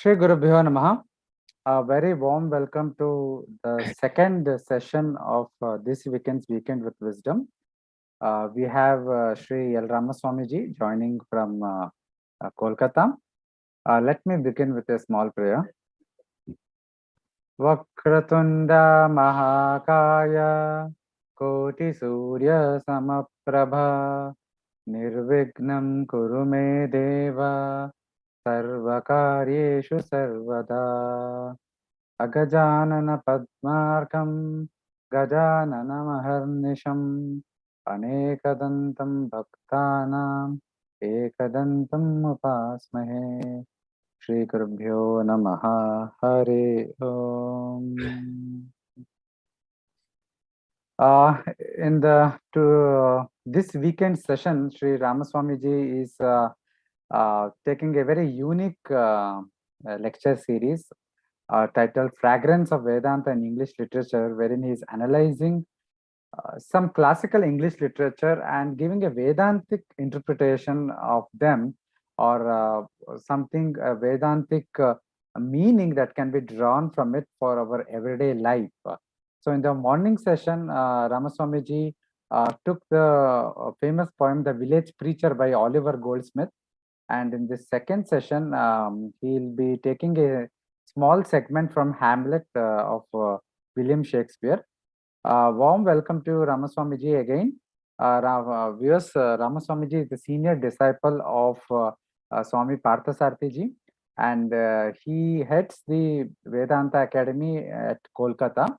Shri Gurubhyo Namaha. A very warm welcome to the second session of this weekend's Weekend with Wisdom. We have Shree Ramaswamy ji joining from Kolkata. Let me begin with a small prayer. Vakratunda Mahakaya Koti Surya Samaprabha Nirvignam Kurume Deva Sarvakaryeshu Sarvada Agajanana Padmarkam Gajanana Maharnisham Anekadantam Bhaktanam Ekadantam Upasmahe Shri Gurubhyo Namaha Hare Om. In this weekend session, Sri Ramaswamy ji is taking a very unique lecture series titled Fragrance of Vedanta in English Literature, wherein he is analyzing some classical English literature and giving a Vedantic interpretation of them, or something Vedantic meaning that can be drawn from it for our everyday life. So in the morning session, Ramaswamy ji took the famous poem, The Village Preacher by Oliver Goldsmith. And in this second session, he'll be taking a small segment from Hamlet of William Shakespeare. Warm welcome to Ramaswamy ji again. Viewers, Ramaswamy ji is the senior disciple of Swami Parthasarathy ji, and he heads the Vedanta Academy at Kolkata.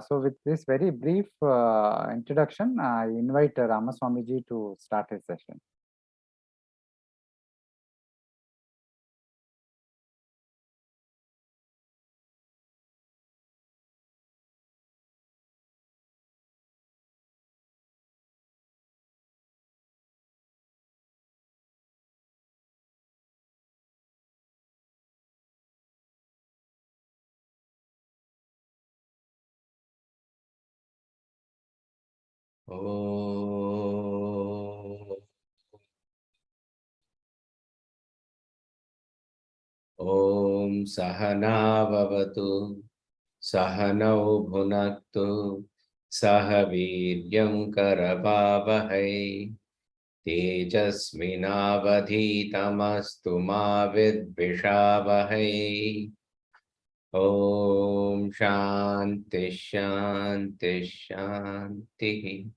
So with this very brief introduction, I invite Ramaswamy ji to start his session. Om Sahana Vavatu Sahanau Bhunaktu Sahaviryam Karavavahai Tejasminavadhitamastu ma vidvishavahai. Om Shanti Shanti Shanti.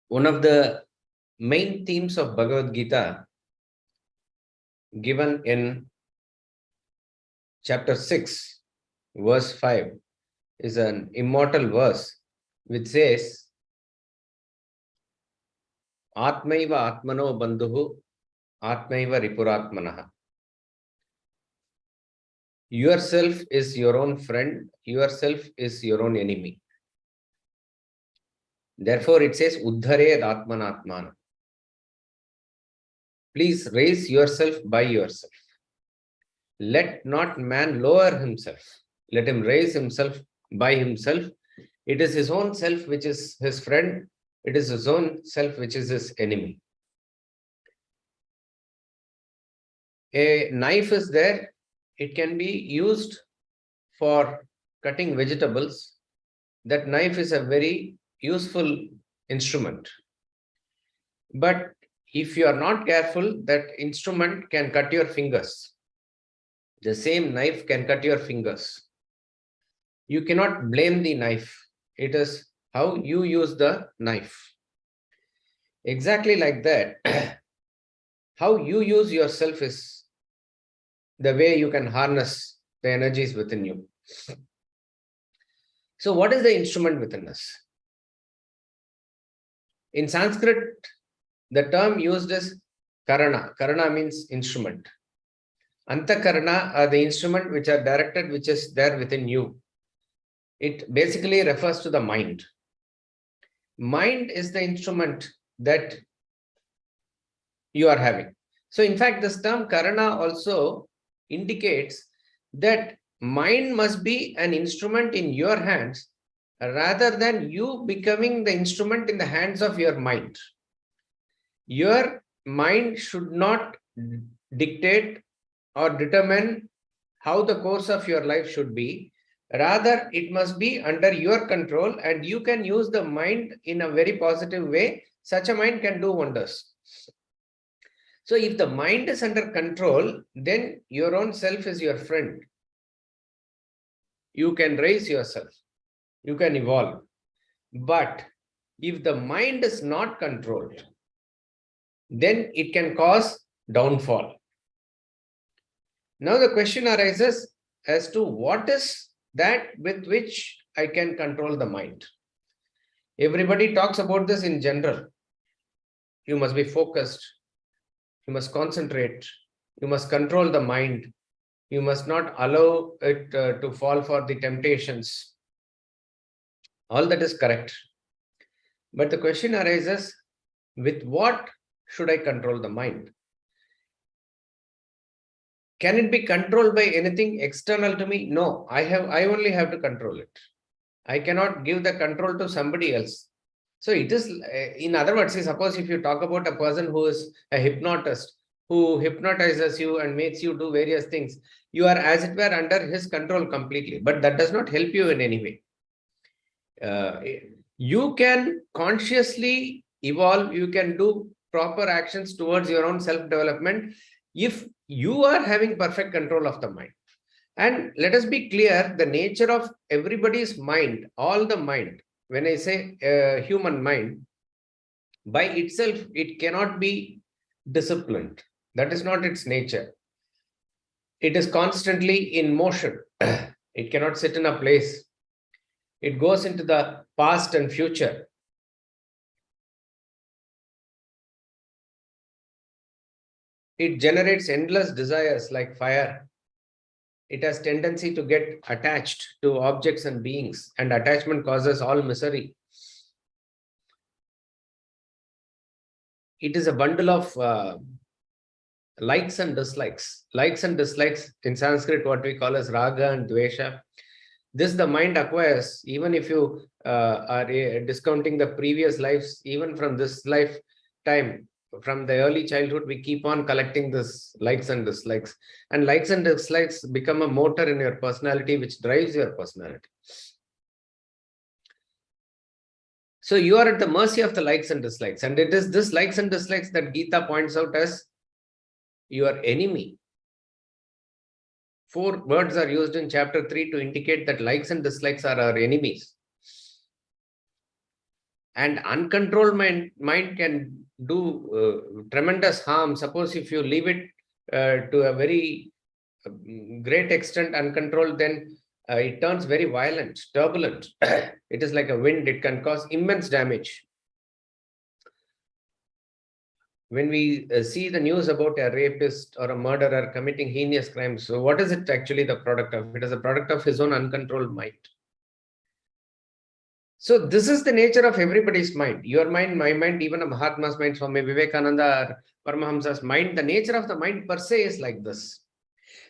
One of the main themes of Bhagavad Gita, given in chapter 6, verse 5, is an immortal verse which says, Atmaiva Atmano Bandhuhu Atmaiva Ripuratmanaha. Yourself is your own friend, yourself is your own enemy. Therefore, it says, Uddhare Atmanatmana. Please raise yourself by yourself. Let not man lower himself. Let him raise himself by himself. It is his own self which is his friend. It is his own self which is his enemy. A knife is there. It can be used for cutting vegetables. That knife is a very useful instrument. But if you are not careful, that instrument can cut your fingers. The same knife can cut your fingers. You cannot blame the knife. It is how you use the knife. Exactly like that, how you use yourself is the way you can harness the energies within you. So what is the instrument within us? In Sanskrit, the term used is karana. Karana means instrument. Antakarana are the instrument which are directed, which is there within you. It basically refers to the mind. Mind is the instrument that you are having. So in fact, this term karana also indicates that mind must be an instrument in your hands rather than you becoming the instrument in the hands of your mind. Your mind should not dictate or determine how the course of your life should be. Rather, it must be under your control, and you can use the mind in a very positive way. Such a mind can do wonders. So if the mind is under control, then your own self is your friend. You can raise yourself. You can evolve. But if the mind is not controlled, then it can cause downfall. Now the question arises as to what is that with which I can control the mind. Everybody talks about this in general. You must be focused. You must concentrate. You must control the mind. You must not allow it to fall for the temptations. All that is correct. But the question arises, with what should I control the mind? Can it be controlled by anything external to me? No, I only have to control it. I cannot give the control to somebody else. So it is, in other words, suppose if you talk about a person who is a hypnotist, who hypnotizes you and makes you do various things, you are as it were under his control completely, but that does not help you in any way. You can consciously evolve, you can do proper actions towards your own self-development if you are having perfect control of the mind. And let us be clear, the nature of everybody's mind, all the mind, when I say human mind, by itself, it cannot be disciplined. That is not its nature. It is constantly in motion. It cannot sit in a place. It goes into the past and future. It generates endless desires like fire. It has tendency to get attached to objects and beings, and attachment causes all misery. It is a bundle of likes and dislikes. Likes and dislikes in Sanskrit, what we call as raga and dvesha. This the mind acquires, even if you are discounting the previous lives, even from this lifetime, from the early childhood, we keep on collecting this likes and dislikes. And likes and dislikes become a motor in your personality, which drives your personality. So you are at the mercy of the likes and dislikes. And it is this likes and dislikes that Gita points out as your enemy. 4 words are used in chapter 3 to indicate that likes and dislikes are our enemies. And uncontrolled mind can do tremendous harm. Suppose if you leave it to a very great extent uncontrolled, then it turns very violent, turbulent. It is like a wind. It can cause immense damage. When we see the news about a rapist or a murderer committing heinous crimes, so what is it actually the product of? It is a product of his own uncontrolled mind. So this is the nature of everybody's mind. Your mind, my mind, even a Mahatma's mind, Swami Vivekananda or Paramahamsa's mind, the nature of the mind per se is like this.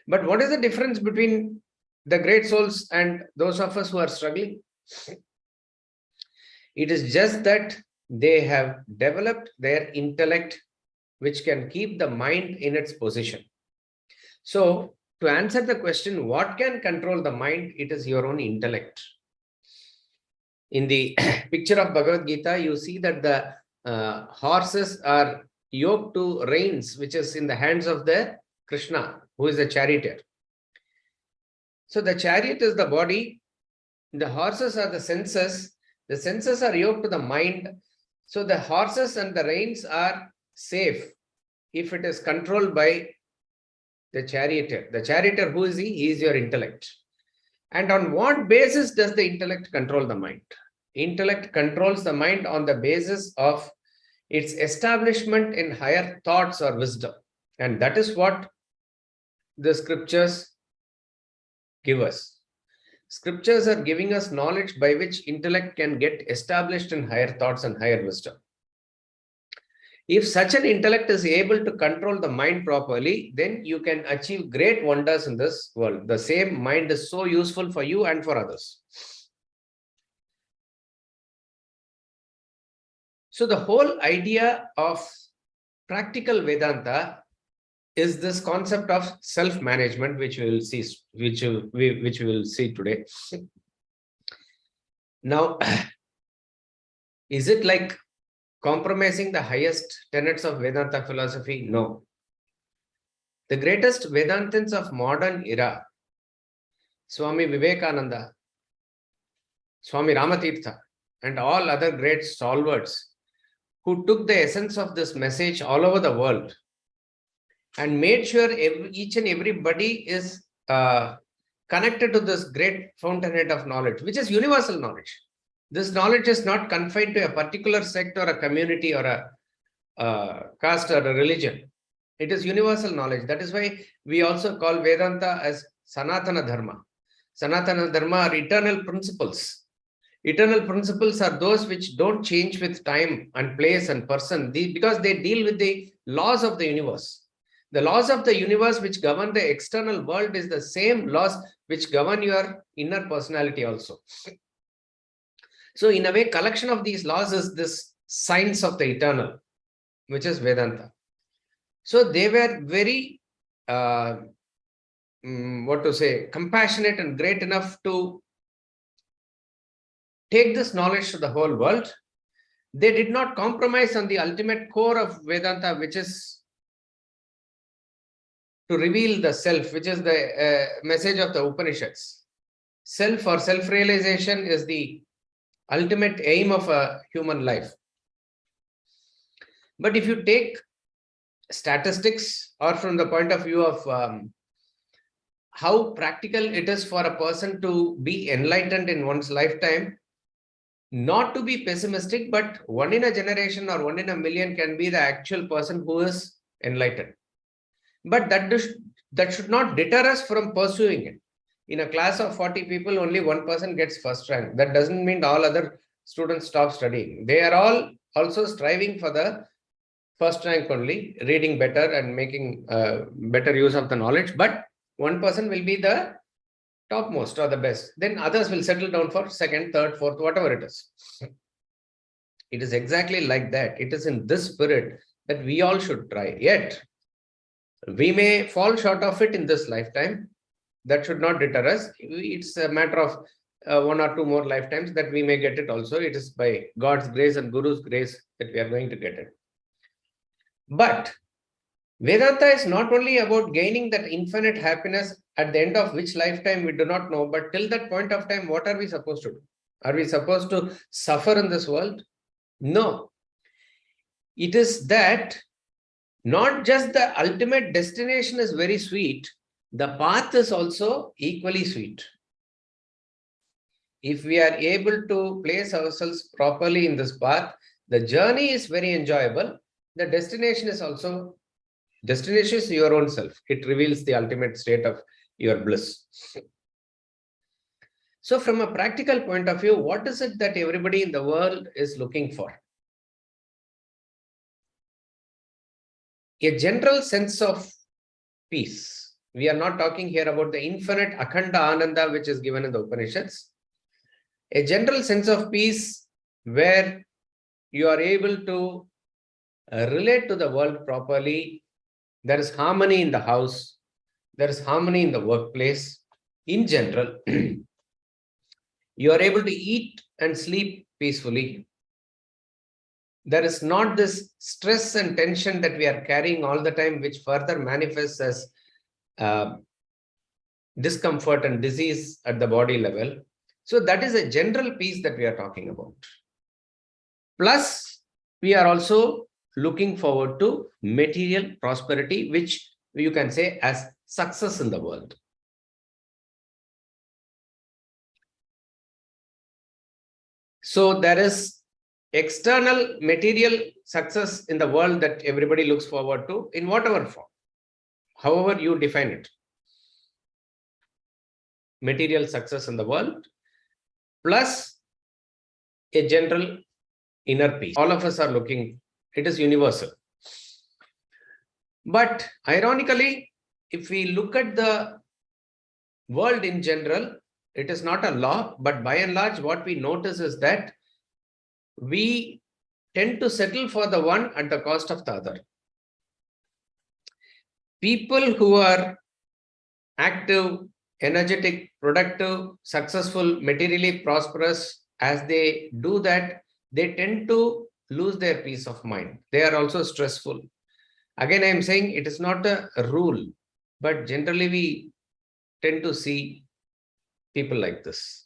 But what is the difference between the great souls and those of us who are struggling? It is just that they have developed their intellect, which can keep the mind in its position. So to answer the question, what can control the mind? It is your own intellect. In the picture of Bhagavad Gita, you see that the horses are yoked to reins, which is in the hands of the Krishna, who is the charioteer. So the chariot is the body, the horses are the senses are yoked to the mind. So the horses and the reins are safe if it is controlled by the charioteer. The charioteer, who is he? He is your intellect. And on what basis does the intellect control the mind? Intellect controls the mind on the basis of its establishment in higher thoughts or wisdom. And that is what the scriptures give us. Scriptures are giving us knowledge by which intellect can get established in higher thoughts and higher wisdom. If such an intellect is able to control the mind properly, then you can achieve great wonders in this world. The same mind is so useful for you and for others. So the whole idea of practical Vedanta is this concept of self-management, which we will see, which we will see today. Now, is it like compromising the highest tenets of Vedanta philosophy? No. The greatest Vedantins of modern era, Swami Vivekananda, Swami Ramatirtha, and all other great stalwarts who took the essence of this message all over the world and made sure each and everybody is connected to this great fountainhead of knowledge, which is universal knowledge. This knowledge is not confined to a particular sect or a community or a caste or a religion. It is universal knowledge. That is why we also call Vedanta as Santana Dharma. Santana Dharma are eternal principles. Eternal principles are those which don't change with time and place and person, because they deal with the laws of the universe. The laws of the universe which govern the external world is the same laws which govern your inner personality also. So in a way, collection of these laws is this science of the eternal, which is Vedanta. So they were very, compassionate and great enough to take this knowledge to the whole world. They did not compromise on the ultimate core of Vedanta, which is to reveal the self, which is the message of the Upanishads. Self or self-realization is the ultimate aim of a human life. But if you take statistics, or from the point of view of how practical it is for a person to be enlightened in one's lifetime, not to be pessimistic, but one in a generation or one in a million can be the actual person who is enlightened. But that should not deter us from pursuing it. In a class of 40 people, only one person gets first rank. That doesn't mean all other students stop studying. They are all also striving for the first rank only, reading better and making better use of the knowledge. But one person will be the topmost or the best. Then others will settle down for second, third, fourth, whatever it is. It is exactly like that. It is in this spirit that we all should try. Yet, we may fall short of it in this lifetime. That should not deter us. It's a matter of one or two more lifetimes that we may get it also. It is by God's grace and Guru's grace that we are going to get it. But Vedanta is not only about gaining that infinite happiness at the end of which lifetime we do not know, but till that point of time, what are we supposed to do? Are we supposed to suffer in this world? No. It is that not just the ultimate destination is very sweet, the path is also equally sweet. If we are able to place ourselves properly in this path, the journey is very enjoyable. The destination is also, destination is your own self. It reveals the ultimate state of your bliss. So from a practical point of view, what is it that everybody in the world is looking for? A general sense of peace. We are not talking here about the infinite Akhanda Ananda which is given in the Upanishads. A general sense of peace where you are able to relate to the world properly. There is harmony in the house. There is harmony in the workplace. In general, you are able to eat and sleep peacefully. There is not this stress and tension that we are carrying all the time, which further manifests as discomfort and disease at the body level. So that is a general peace that we are talking about. Plus, we are also looking forward to material prosperity, which you can say as success in the world. So there is external material success in the world that everybody looks forward to in whatever form, however you define it. Material success in the world, plus a general inner peace. All of us are looking, it is universal. But ironically, if we look at the world in general, it is not a law, but by and large, what we notice is that we tend to settle for the one at the cost of the other. People who are active, energetic, productive, successful, materially prosperous, as they do that, they tend to lose their peace of mind. They are also stressful. Again, I am saying it is not a rule, but generally we tend to see people like this.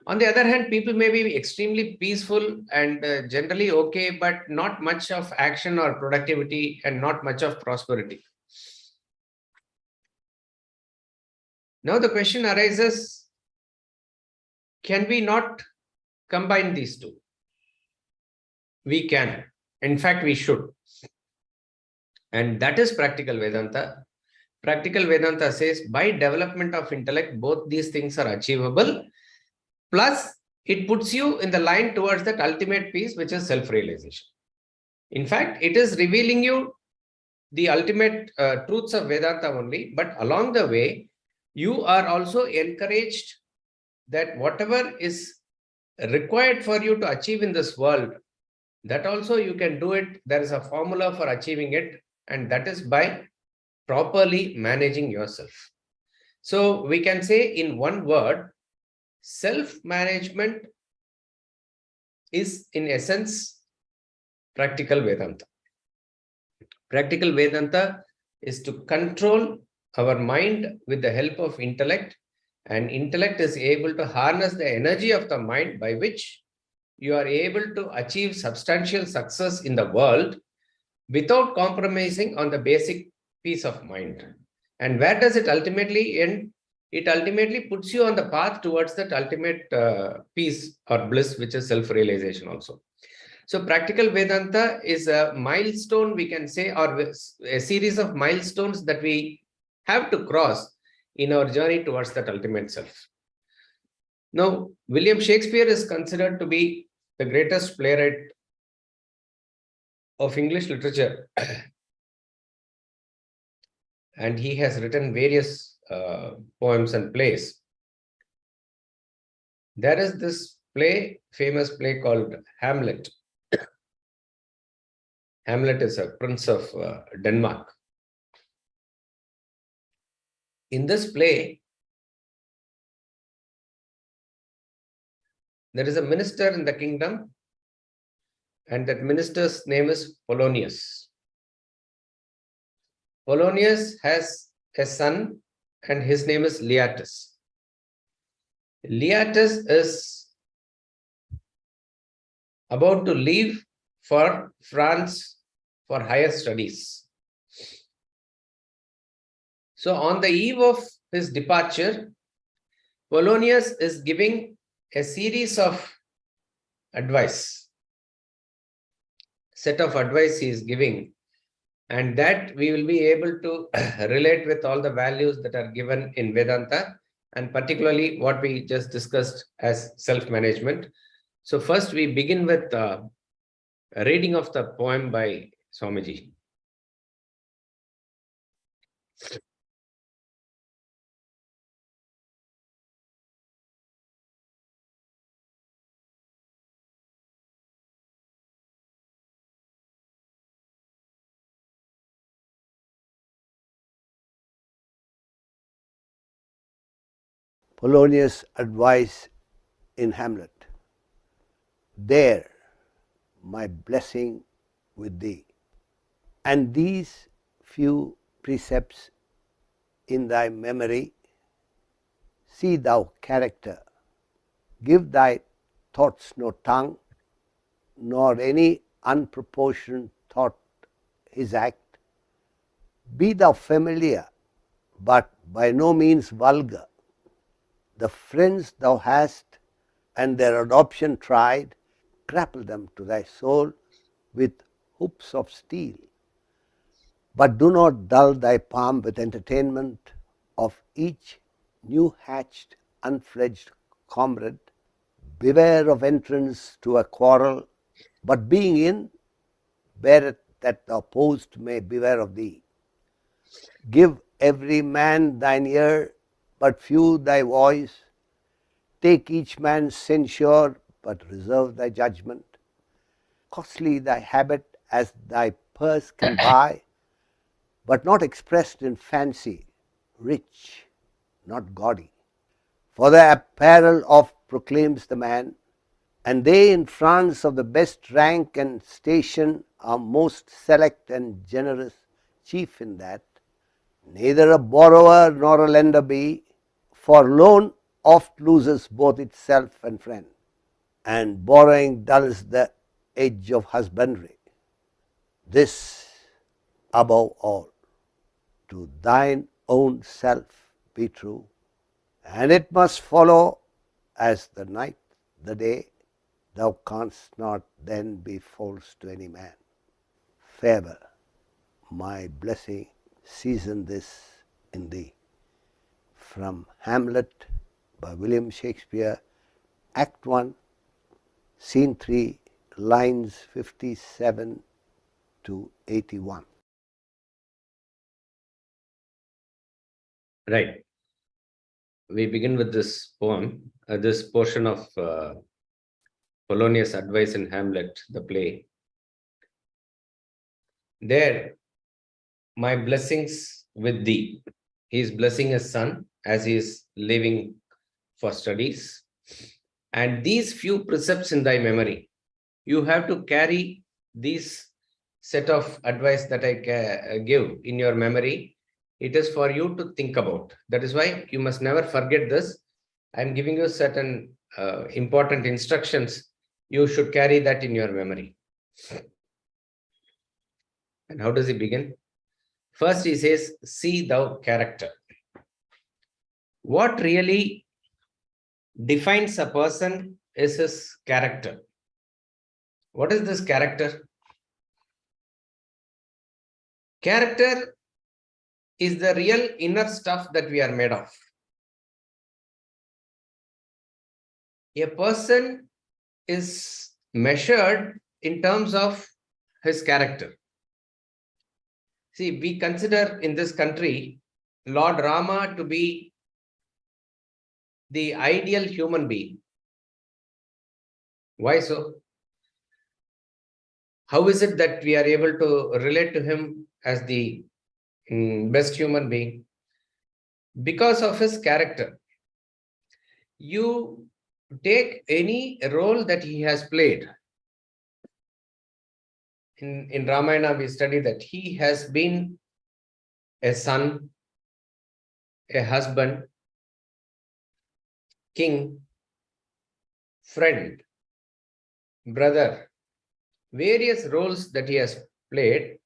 On the other hand, people may be extremely peaceful and generally okay, but not much of action or productivity and not much of prosperity. Now the question arises, can we not combine these two? We can. In fact, we should. And that is practical Vedanta. Practical Vedanta says by development of intellect, both these things are achievable. Plus, it puts you in the line towards that ultimate peace, which is self-realization. In fact, it is revealing you the ultimate truths of Vedanta only, but along the way, you are also encouraged that whatever is required for you to achieve in this world, that also you can do it. There is a formula for achieving it, and that is by properly managing yourself. So we can say in one word, self-management is in essence practical Vedanta. Practical Vedanta is to control our mind with the help of intellect, and intellect is able to harness the energy of the mind by which you are able to achieve substantial success in the world without compromising on the basic peace of mind. And where does it ultimately end? It ultimately puts you on the path towards that ultimate peace or bliss, which is self-realization also. So practical Vedanta is a milestone, we can say, or a series of milestones that we have to cross in our journey towards that ultimate self. Now, William Shakespeare is considered to be the greatest playwright of English literature. And he has written various poems and plays. There is this famous play called Hamlet. Hamlet is a prince of Denmark. In this play, there is a minister in the kingdom, and that minister's name is Polonius. Polonius has a son, and his name is Leatus. Leatus is about to leave for France for higher studies. So on the eve of his departure, Polonius is giving a series of set of advice he is giving, and that we will be able to relate with all the values that are given in Vedanta, and particularly what we just discussed as self-management. So first we begin with a reading of the poem by Swamiji. Polonius Advice in Hamlet. There, my blessing with thee. And these few precepts in thy memory, see thou character, give thy thoughts no tongue, nor any unproportioned thought his act. Be thou familiar, but by no means vulgar. The friends thou hast and their adoption tried, grapple them to thy soul with hoops of steel. But do not dull thy palm with entertainment of each new hatched, unfledged comrade. Beware of entrance to a quarrel, but being in, bear it that the opposed may beware of thee. Give every man thine ear, but few thy voice. Take each man's censure, but reserve thy judgment. costly thy habit as thy purse can buy, but not expressed in fancy, rich, not gaudy. For the apparel of proclaims the man, and they in France of the best rank and station are most select and generous, chief in that neither a borrower nor a lender be, for loan oft loses both itself and friend, and borrowing dulls the edge of husbandry. This above all, to thine own self be true, and it must follow as the night, the day, thou canst not then be false to any man. Farewell, my blessing season this in thee. From Hamlet by William Shakespeare, Act 1, Scene 3, lines 57 to 81. Right. We begin with this poem, this portion of Polonius Advice in Hamlet, the play. There, my blessings with thee. He is blessing his son as he is leaving for studies. And these few precepts in thy memory, you have to carry these set of advice that I give in your memory. It is for you to think about. That is why you must never forget this. I am giving you certain important instructions. You should carry that in your memory. And how does he begin? First, he says, see thou character. What really defines a person is his character. What is this character? Character is the real inner stuff that we are made of. A person is measured in terms of his character. See, we consider in this country Lord Rama to be the ideal human being. Why so? How is it that we are able to relate to him as the best human being? Because of his character. You take any role that he has played. In Ramayana, we study that he has been a son, a husband, king, friend, brother, various roles that he has played.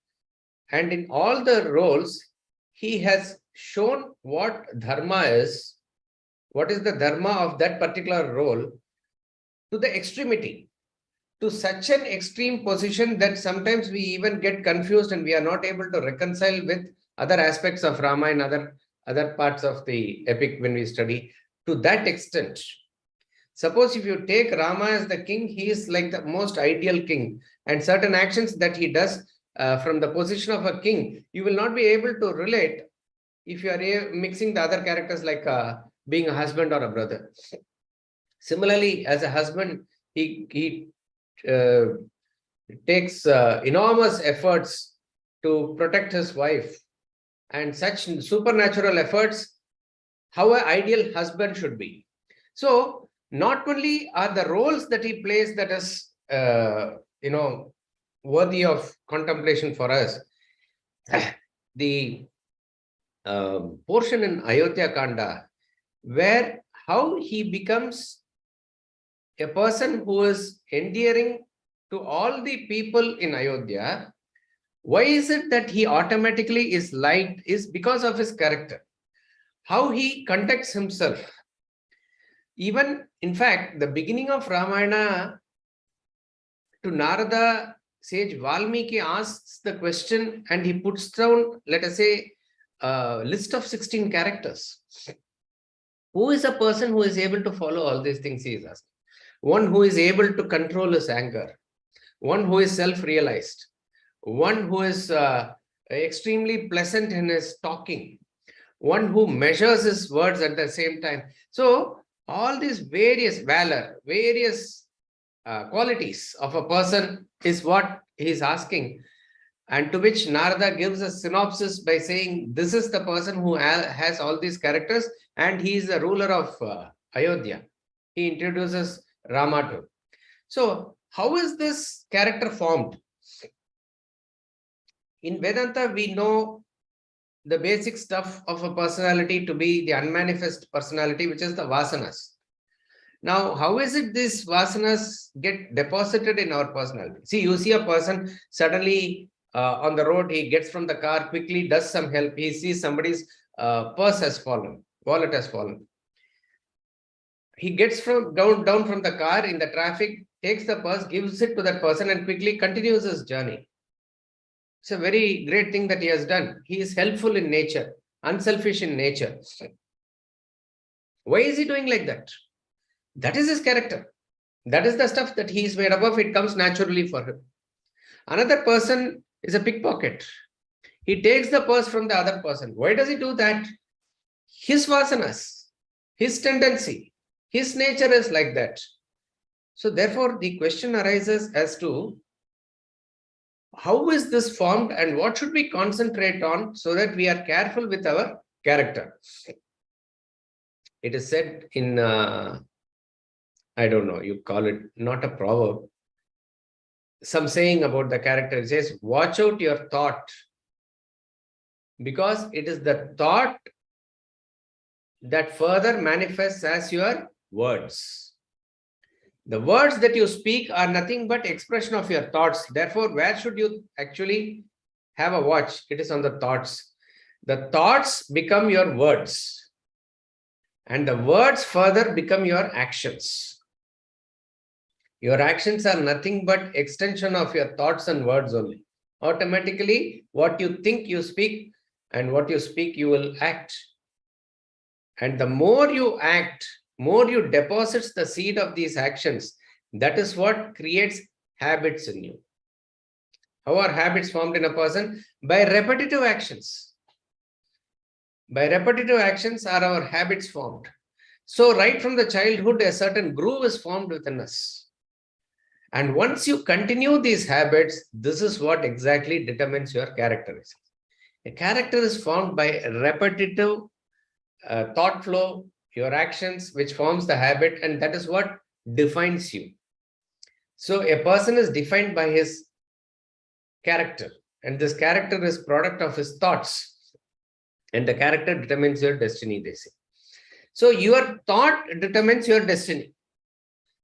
And in all the roles, he has shown what dharma is, what is the dharma of that particular role, to the extremity, to such an extreme position that sometimes we even get confused and we are not able to reconcile with other aspects of Rama and other parts of the epic when we study. To that extent, suppose if you take Rama as the king, he is like the most ideal king, and certain actions that he does from the position of a king, you will not be able to relate if you are mixing the other characters like being a husband or a brother. Similarly, as a husband, he takes enormous efforts to protect his wife, and such supernatural efforts, how an ideal husband should be. So, not only are the roles that he plays that is, worthy of contemplation for us, the portion in Ayodhya Kanda, where how he becomes a person who is endearing to all the people in Ayodhya. Why is it that he automatically is liked? Is because of his character. How he conducts himself. Even, in fact, the beginning of Ramayana, to Narada, sage Valmiki asks the question and he puts down, let us say, a list of 16 characters. Who is a person who is able to follow all these things he is asking? One who is able to control his anger, one who is self-realized, one who is extremely pleasant in his talking, one who measures his words at the same time. So, all these various valor, various qualities of a person is what he is asking. And to which Narada gives a synopsis by saying, this is the person who has all these characters, and he is the ruler of Ayodhya. He introduces Rama to him. So, how is this character formed? In Vedanta, we know the basic stuff of a personality to be the unmanifest personality, which is the vasanas. Now, how is it these vasanas get deposited in our personality? See, you see a person suddenly on the road, he gets from the car, quickly does some help. He sees somebody's purse has fallen, wallet has fallen. He gets down from the car in the traffic, takes the purse, gives it to that person, and quickly continues his journey. It's a very great thing that he has done. He is helpful in nature, unselfish in nature. Why is he doing like that? That is his character. That is the stuff that he is made up of. It comes naturally for him. Another person is a pickpocket. He takes the purse from the other person. Why does he do that? His vasanas, his tendency, his nature is like that. So therefore, the question arises as to how is this formed and what should we concentrate on so that we are careful with our character. It is said in, I don't know, you call it not a proverb, some saying about the character. It says, watch out your thought, because it is the thought that further manifests as your words. The words that you speak are nothing but expression of your thoughts. Therefore, where should you actually have a watch? It is on the thoughts. The thoughts become your words, and the words further become your actions. Your actions are nothing but extension of your thoughts and words only. Automatically, what you think, you speak, and what you speak, you will act. And the more you act, more you deposit the seed of these actions. That is what creates habits in you. How are habits formed in a person? By repetitive actions. By repetitive actions are our habits formed. So right from the childhood, a certain groove is formed within us. And once you continue these habits, this is what exactly determines your characteristics. A character is formed by repetitive thought flow, your actions, which forms the habit, and that is what defines you. So a person is defined by his character, and this character is product of his thoughts, and the character determines your destiny, they say. So your thought determines your destiny.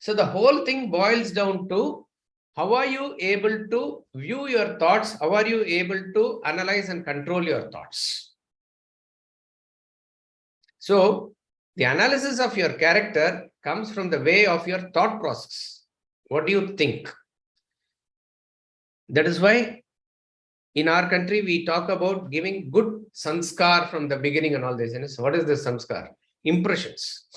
So the whole thing boils down to how are you able to view your thoughts? How are you able to analyze and control your thoughts? So the analysis of your character comes from the way of your thought process. What do you think? That is why in our country, we talk about giving good sanskar from the beginning and all this. So what is this sanskar? Impressions.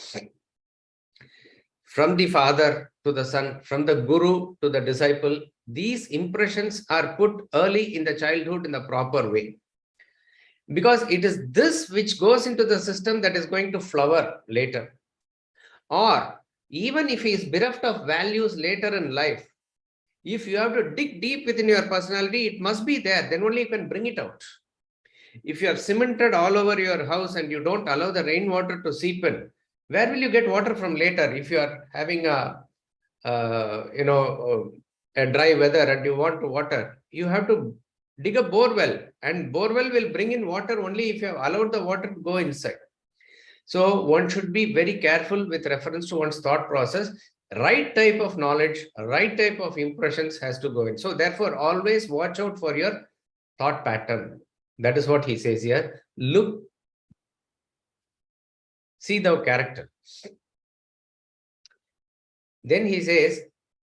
From the father to the son, from the guru to the disciple, these impressions are put early in the childhood in the proper way. Because it is this which goes into the system that is going to flower later. Or even if he is bereft of values later in life, if you have to dig deep within your personality, it must be there. Then only you can bring it out. If you have cemented all over your house and you don't allow the rainwater to seep in, where will you get water from later? If you are having a dry weather and you want to water, you have to dig a bore well, and bore well will bring in water only if you have allowed the water to go inside. So one should be very careful with reference to one's thought process. Right type of knowledge, right type of impressions has to go in. So therefore, always watch out for your thought pattern. That is what he says here. Look, see the character. Then he says,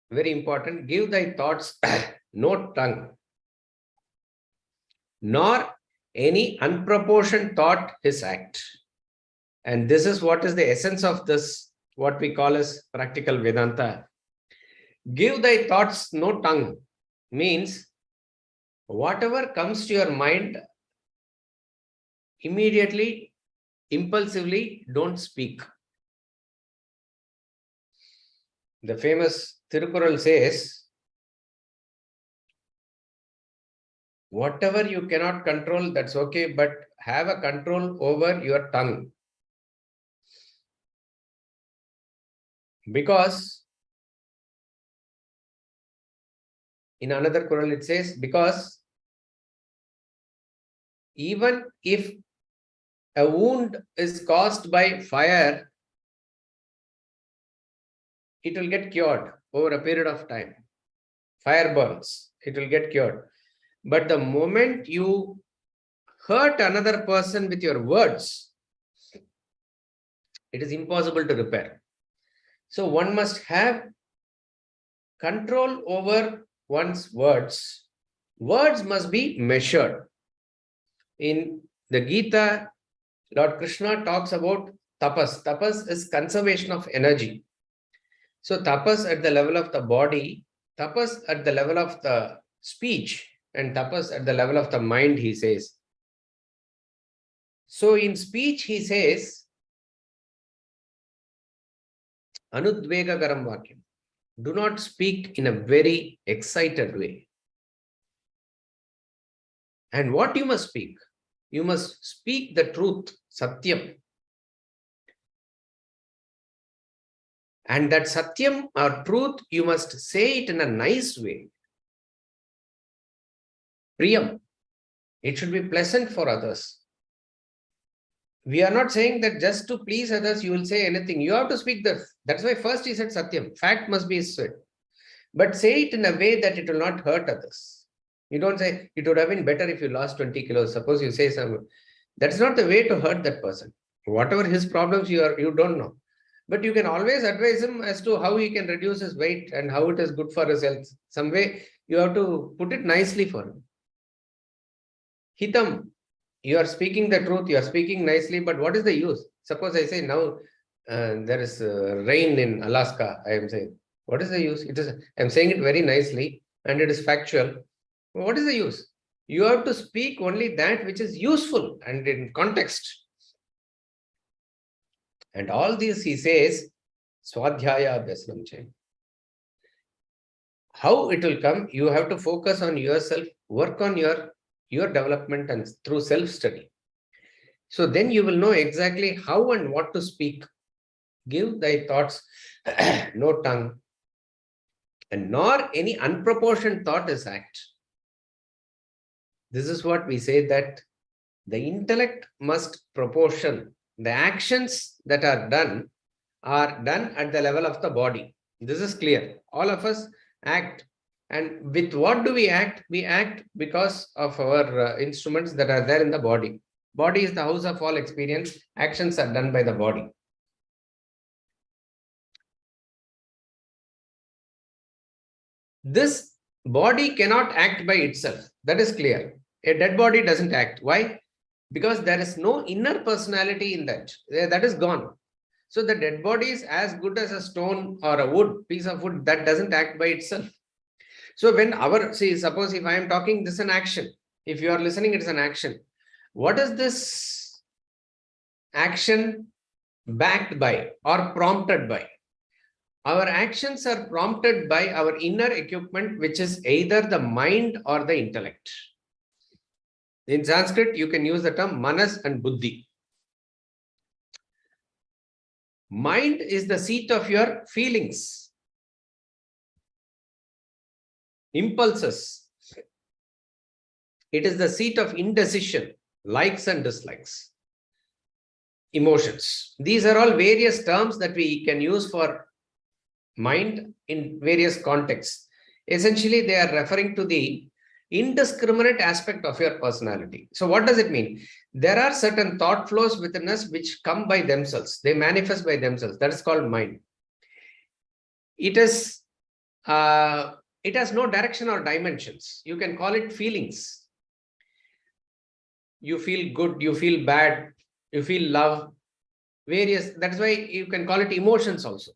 very important, give thy thoughts no tongue, nor any unproportioned thought his act. And this is what is the essence of this, what we call as practical Vedanta. Give thy thoughts no tongue means whatever comes to your mind, immediately, impulsively, don't speak. The famous Tirukural says, whatever you cannot control, that's okay, but have a control over your tongue. Because in another Quran it says, because even if a wound is caused by fire, it will get cured over a period of time. Fire burns, it will get cured. But the moment you hurt another person with your words, it is impossible to repair. So one must have control over one's words. Words must be measured. In the Gita, Lord Krishna talks about tapas. Tapas is conservation of energy. So tapas at the level of the body, tapas at the level of the speech, and tapas at the level of the mind, he says. So in speech, he says, Anudvegagaram vakyam. Do not speak in a very excited way. And what you must speak? You must speak the truth, satyam. And that satyam or truth, you must say it in a nice way. Priyam. It should be pleasant for others. We are not saying that just to please others, you will say anything. You have to speak the, that's why first he said satyam. Fact must be said. But say it in a way that it will not hurt others. You don't say, it would have been better if you lost 20 kilos. Suppose you say some, that's not the way to hurt that person. Whatever his problems you don't know. But you can always advise him as to how he can reduce his weight and how it is good for his health. Some way you have to put it nicely for him. Hitam, you are speaking the truth, you are speaking nicely, but what is the use? Suppose I say now there is rain in Alaska, I am saying. What is the use? I am saying it very nicely and it is factual. What is the use? You have to speak only that which is useful and in context. And all this he says, Swadhyaya Abhyasanam Chain. How it will come? You have to focus on yourself, work on your development and through self-study. So then you will know exactly how and what to speak. Give thy thoughts no tongue, and nor any unproportioned thought is act. This is what we say, that the intellect must proportion. The actions that are done at the level of the body. This is clear. All of us act. And with what do we act? We act because of our instruments that are there in the body. Body is the house of all experience. Actions are done by the body. This body cannot act by itself. That is clear. A dead body doesn't act. Why? Because there is no inner personality in that. That is gone. So the dead body is as good as a stone or a wood, piece of wood that doesn't act by itself. So when suppose if I am talking, this is an action. If you are listening, it is an action. What is this action backed by or prompted by? Our actions are prompted by our inner equipment, which is either the mind or the intellect. In Sanskrit, you can use the term manas and buddhi. Mind is the seat of your feelings, impulses. It is the seat of indecision, likes and dislikes, emotions. These are all various terms that we can use for mind in various contexts. Essentially, they are referring to the indiscriminate aspect of your personality. So what does it mean? There are certain thought flows within us which come by themselves. They manifest by themselves. That is called mind. It has no direction or dimensions. You can call it feelings. You feel good, you feel bad, you feel love, various. That's why you can call it emotions also.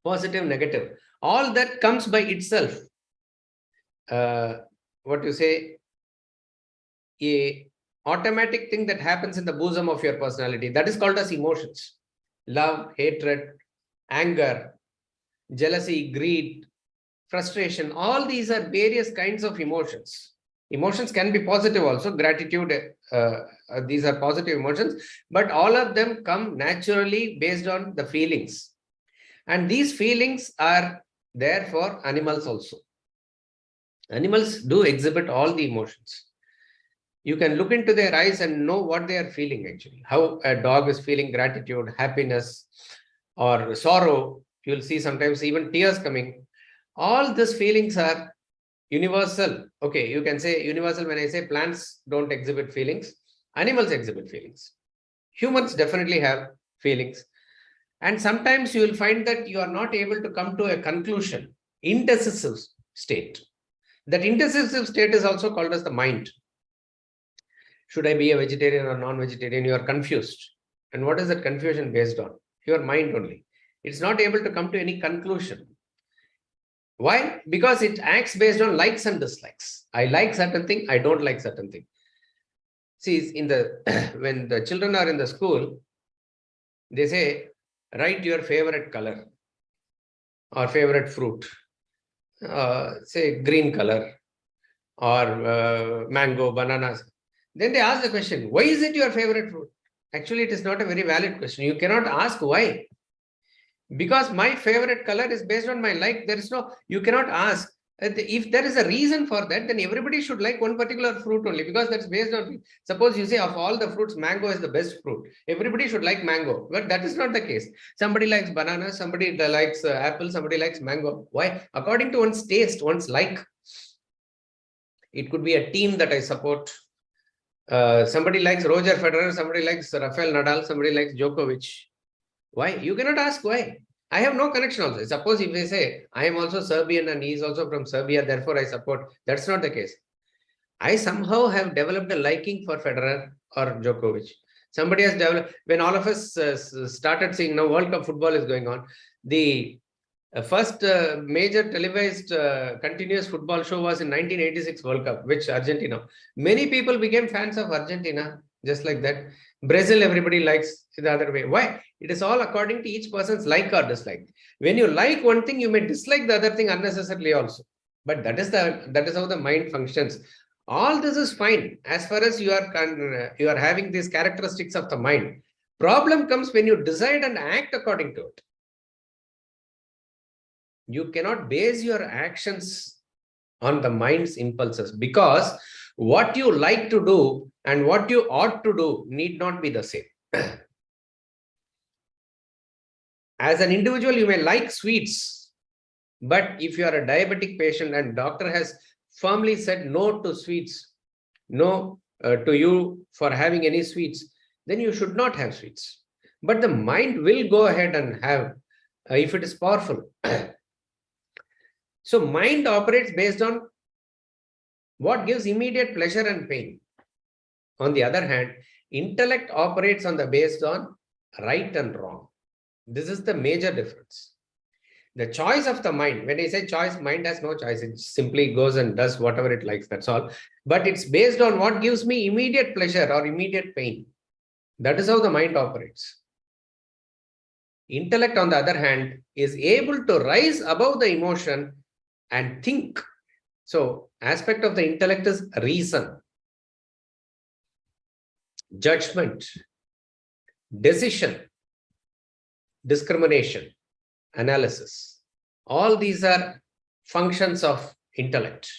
Positive, negative. All that comes by itself. What you say, a automatic thing that happens in the bosom of your personality, that is called as emotions. Love, hatred, anger, jealousy, greed, frustration. All these are various kinds of emotions. Emotions can be positive also, gratitude, these are positive emotions, but all of them come naturally based on the feelings. And these feelings are there for animals also. Animals do exhibit all the emotions. You can look into their eyes and know what they are feeling actually. How a dog is feeling gratitude, happiness, or sorrow. You'll see sometimes even tears coming. All these feelings are universal. Okay, you can say universal when I say plants don't exhibit feelings. Animals exhibit feelings. Humans definitely have feelings. And sometimes you will find that you are not able to come to a conclusion. Indecisive state. That indecisive state is also called as the mind. Should I be a vegetarian or non-vegetarian? You are confused. And what is that confusion based on? Your mind only. It's not able to come to any conclusion. Why? Because it acts based on likes and dislikes. I like certain thing, I don't like certain thing. See, in the when the children are in the school, they say, write your favorite color or favorite fruit. Say green color or mango, bananas. Then they ask the question, why is it your favorite fruit? Actually, it is not a very valid question. You cannot ask why. Because my favorite color is based on my like. There is no, you cannot ask. If there is a reason for that, then everybody should like one particular fruit only, because that's based on, suppose you say of all the fruits, mango is the best fruit. Everybody should like mango, but that is not the case. Somebody likes banana, somebody likes apple, somebody likes mango. Why? According to one's taste, one's like. It could be a team that I support. Somebody likes Roger Federer, somebody likes Rafael Nadal, somebody likes Djokovic. Why? You cannot ask why. I have no connection also. Suppose if they say, I am also Serbian and he is also from Serbia, therefore I support. That's not the case. I somehow have developed a liking for Federer or Djokovic. Somebody has developed, when all of us started seeing now World Cup football is going on, the first major televised continuous football show was in 1986 World Cup, which Argentina. Many people became fans of Argentina, just like that. Brazil, everybody likes the other way. Why? It is all according to each person's like or dislike. When you like one thing, you may dislike the other thing unnecessarily also. But that is how the mind functions. All this is fine as far as you are having these characteristics of the mind. Problem comes when you decide and act according to it. You cannot base your actions on the mind's impulses, because what you like to do and what you ought to do need not be the same. As an individual, you may like sweets, but if you are a diabetic patient and doctor has firmly said no to sweets, no to you for having any sweets, then you should not have sweets. But the mind will go ahead and have, if it is powerful. So mind operates based on what gives immediate pleasure and pain. On the other hand, intellect operates on the based on right and wrong. This is the major difference. The choice of the mind, when I say choice, mind has no choice. It simply goes and does whatever it likes, that's all. But it's based on what gives me immediate pleasure or immediate pain. That is how the mind operates. Intellect, on the other hand, is able to rise above the emotion and think. So, aspect of the intellect is reason, judgment, decision, discrimination, analysis. All these are functions of intellect.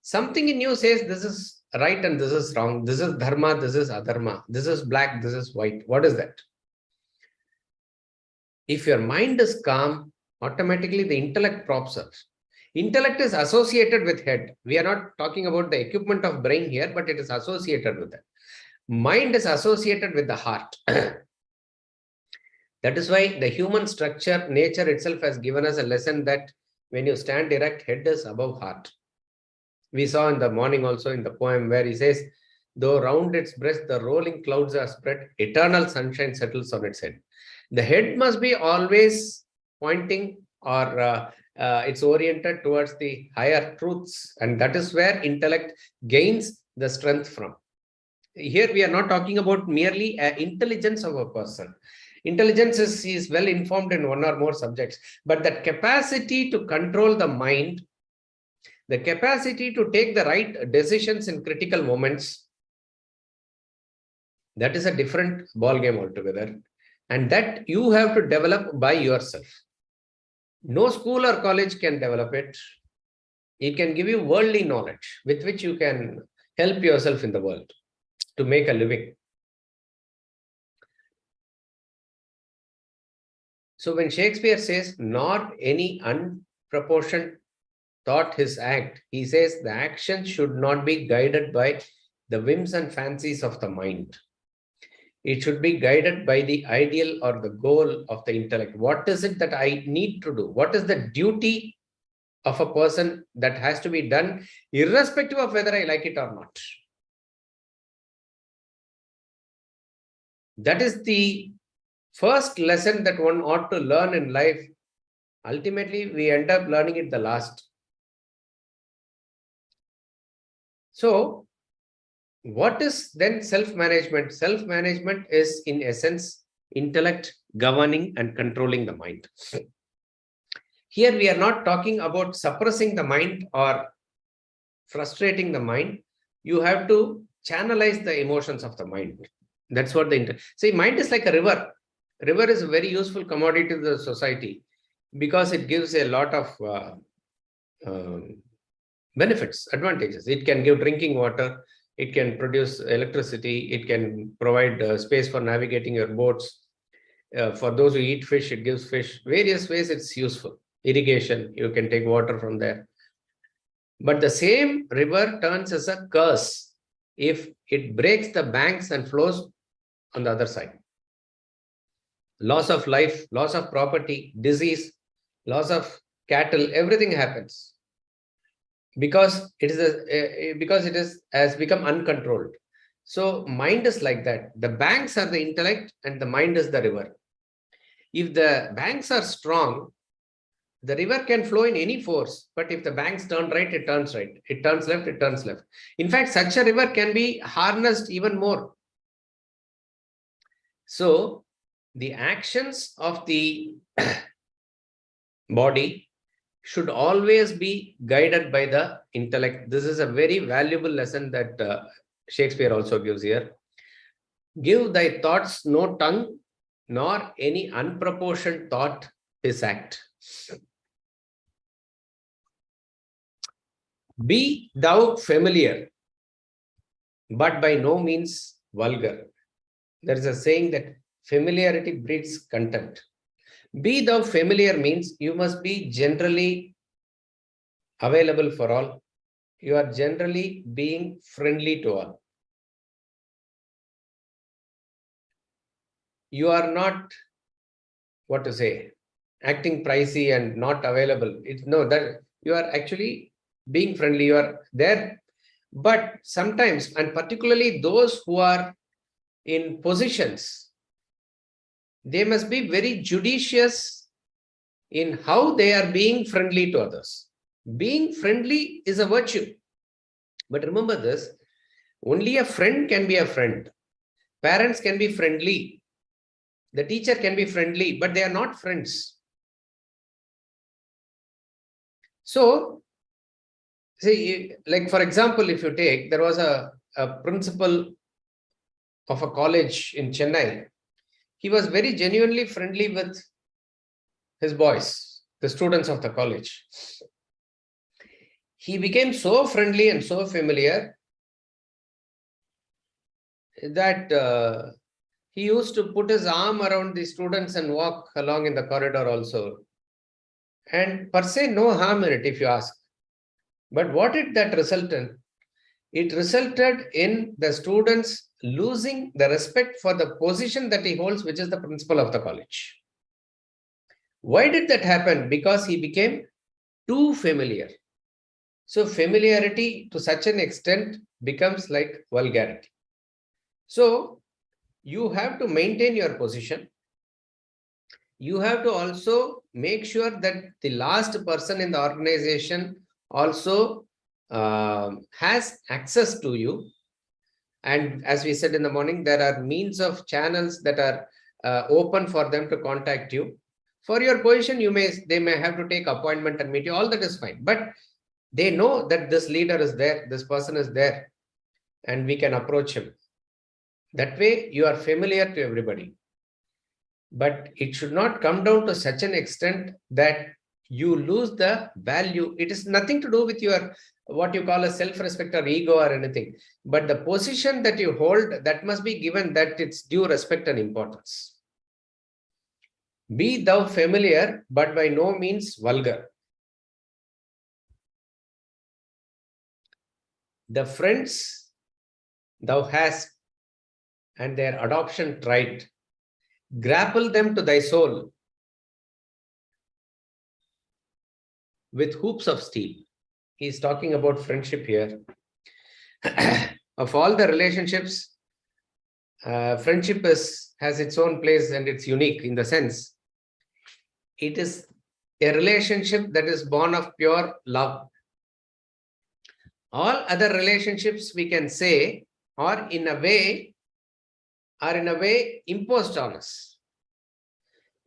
Something in you says this is right and this is wrong. This is dharma, this is adharma. This is black, this is white. What is that? If your mind is calm, automatically the intellect props up. Intellect is associated with head. We are not talking about the equipment of brain here, but it is associated with that. Mind is associated with the heart. That is why the human structure, nature itself has given us a lesson that when you stand erect, head is above heart. We saw in the morning also in the poem where he says, though round its breast the rolling clouds are spread, eternal sunshine settles on its head. The head must be always pointing or it's oriented towards the higher truths, and that is where intellect gains the strength from. Here we are not talking about merely intelligence of a person. Intelligence is he is well informed in one or more subjects, but that capacity to control the mind, the capacity to take the right decisions in critical moments, that is a different ball game altogether. And that you have to develop by yourself. No school or college can develop it. It can give you worldly knowledge with which you can help yourself in the world to make a living. So when Shakespeare says, not any unproportioned thought his act, he says the action should not be guided by the whims and fancies of the mind. It should be guided by the ideal or the goal of the intellect. What is it that I need to do? What is the duty of a person that has to be done, irrespective of whether I like it or not? That is the first lesson that one ought to learn in life. Ultimately, we end up learning it the last. So, what is then self-management? Self-management is, in essence, intellect governing and controlling the mind. Here, we are not talking about suppressing the mind or frustrating the mind. You have to channelize the emotions of the mind. That's what see, mind is like a river. River is a very useful commodity to the society because it gives a lot of benefits, advantages. It can give drinking water. It can produce electricity. It can provide space for navigating your boats. For those who eat fish, it gives fish. Various ways it's useful. Irrigation, you can take water from there. But the same river turns as a curse if it breaks the banks and flows on the other side. Loss of life, loss of property, disease, loss of cattle, everything happens. Because it has become uncontrolled. So mind is like that. The banks are the intellect and the mind is the river. If the banks are strong, the river can flow in any force. But if the banks turn right, it turns right. It turns left, it turns left. In fact, such a river can be harnessed even more. So the actions of the body should always be guided by the intellect. This is a very valuable lesson that Shakespeare also gives here. Give thy thoughts no tongue, nor any unproportioned thought his act. Be thou familiar, but by no means vulgar. There is a saying that familiarity breeds contempt. Be thou familiar means you must be generally available for all. You are generally being friendly to all. You are not, what to say, acting pricey and not available. That you are actually being friendly. You are there. But sometimes, and particularly those who are in positions, they must be very judicious in how they are being friendly to others. Being friendly is a virtue. But remember this, only a friend can be a friend. Parents can be friendly. The teacher can be friendly, but they are not friends. So, see, like for example, if you take, there was a principal of a college in Chennai. He was very genuinely friendly with his boys, the students of the college. He became so friendly and so familiar that he used to put his arm around the students and walk along in the corridor also. And per se, no harm in it if you ask. But what did that result in? It resulted in the students losing the respect for the position that he holds, which is the principal of the college. Why did that happen? Because he became too familiar. So familiarity to such an extent becomes like vulgarity. So you have to maintain your position. You have to also make sure that the last person in the organization also has access to you. And as we said in the morning, there are means of channels that are open for them to contact you. For your position, they may have to take appointment and meet you. All that is fine. But they know that this leader is there, this person is there, and we can approach him. That way, you are familiar to everybody. But it should not come down to such an extent that you lose the value. It is nothing to do with your what you call a self-respect or ego or anything. But the position that you hold, that must be given that its due respect and importance. Be thou familiar, but by no means vulgar. The friends thou hast and their adoption tried, grapple them to thy soul with hoops of steel. He is talking about friendship here. Of all the relationships, friendship has its own place and it's unique in the sense it is a relationship that is born of pure love. All other relationships, we can say, are in a way imposed on us.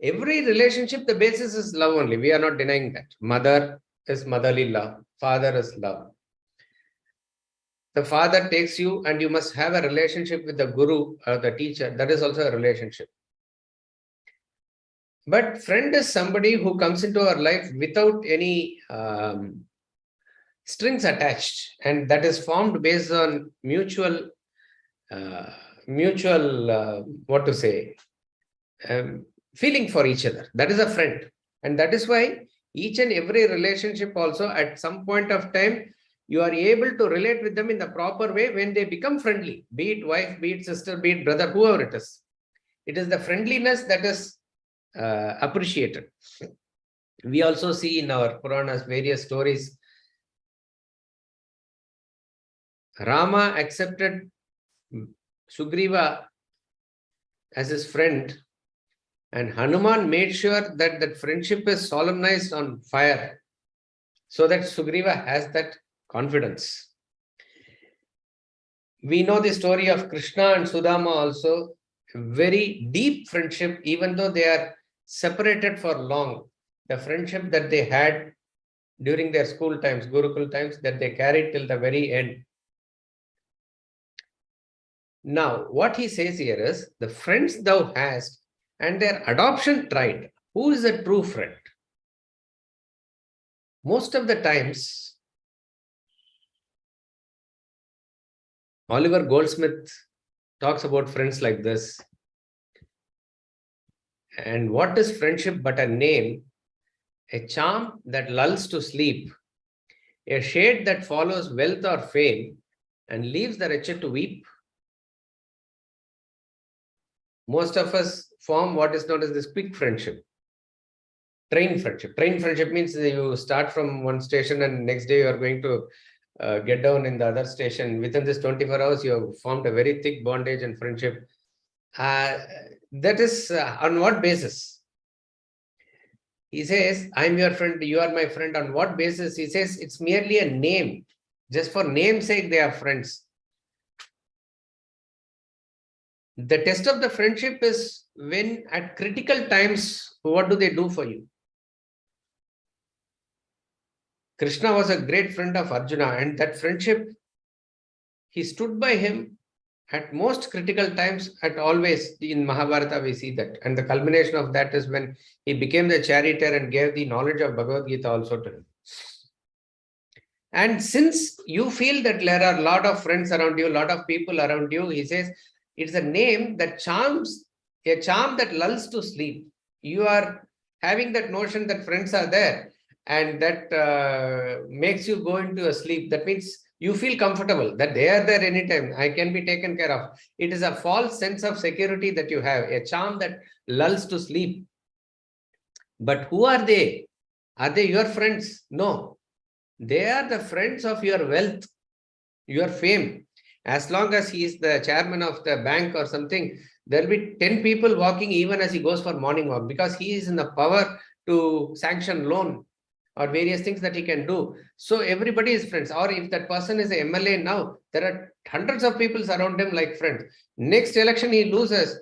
Every relationship, the basis is love only. We are not denying that. Mother is motherly love. Father is love. The father takes you and you must have a relationship with the guru or the teacher. That is also a relationship. But friend is somebody who comes into our life without any strings attached, and that is formed based on mutual feeling for each other. That is a friend. And that is why each and every relationship also at some point of time, you are able to relate with them in the proper way when they become friendly, be it wife, be it sister, be it brother, whoever it is. It is the friendliness that is appreciated. We also see in our Puranas various stories. Rama accepted Sugriva as his friend, and Hanuman made sure that that friendship is solemnized on fire so that Sugriva has that confidence. We know the story of Krishna and Sudama also, very deep friendship, even though they are separated for long. The friendship that they had during their school times, Gurukul times, that they carried till the very end. Now, what he says here is, the friends thou hast and their adoption tried. Who is a true friend? Most of the times, Oliver Goldsmith talks about friends like this. And what is friendship but a name? A charm that lulls to sleep, a shade that follows wealth or fame and leaves the wretched to weep. Most of us form what is known as this quick friendship. Train friendship. Train friendship means you start from one station and next day you are going to get down in the other station. Within this 24 hours, you have formed a very thick bondage and friendship. That is on what basis? He says, I'm your friend, you are my friend. On what basis? He says, it's merely a name. Just for name's sake, they are friends. The test of the friendship is when at critical times, what do they do for you? Krishna was a great friend of Arjuna, and that friendship, he stood by him at most critical times, at always. In Mahabharata we see that, and the culmination of that is when he became the charioteer and gave the knowledge of Bhagavad Gita also to him. And since you feel that there are a lot of friends around you, a lot of people around you, he says, it's a name that charms, a charm that lulls to sleep. You are having that notion that friends are there, and that makes you go into a sleep. That means you feel comfortable that they are there anytime. I can be taken care of. It is a false sense of security that you have, a charm that lulls to sleep. But who are they? Are they your friends? No. They are the friends of your wealth, your fame. As long as he is the chairman of the bank or something, there will be 10 people walking even as he goes for morning walk, because he is in the power to sanction loan or various things that he can do. So everybody is friends. Or if that person is an MLA now, there are hundreds of people around him like friends. Next election he loses,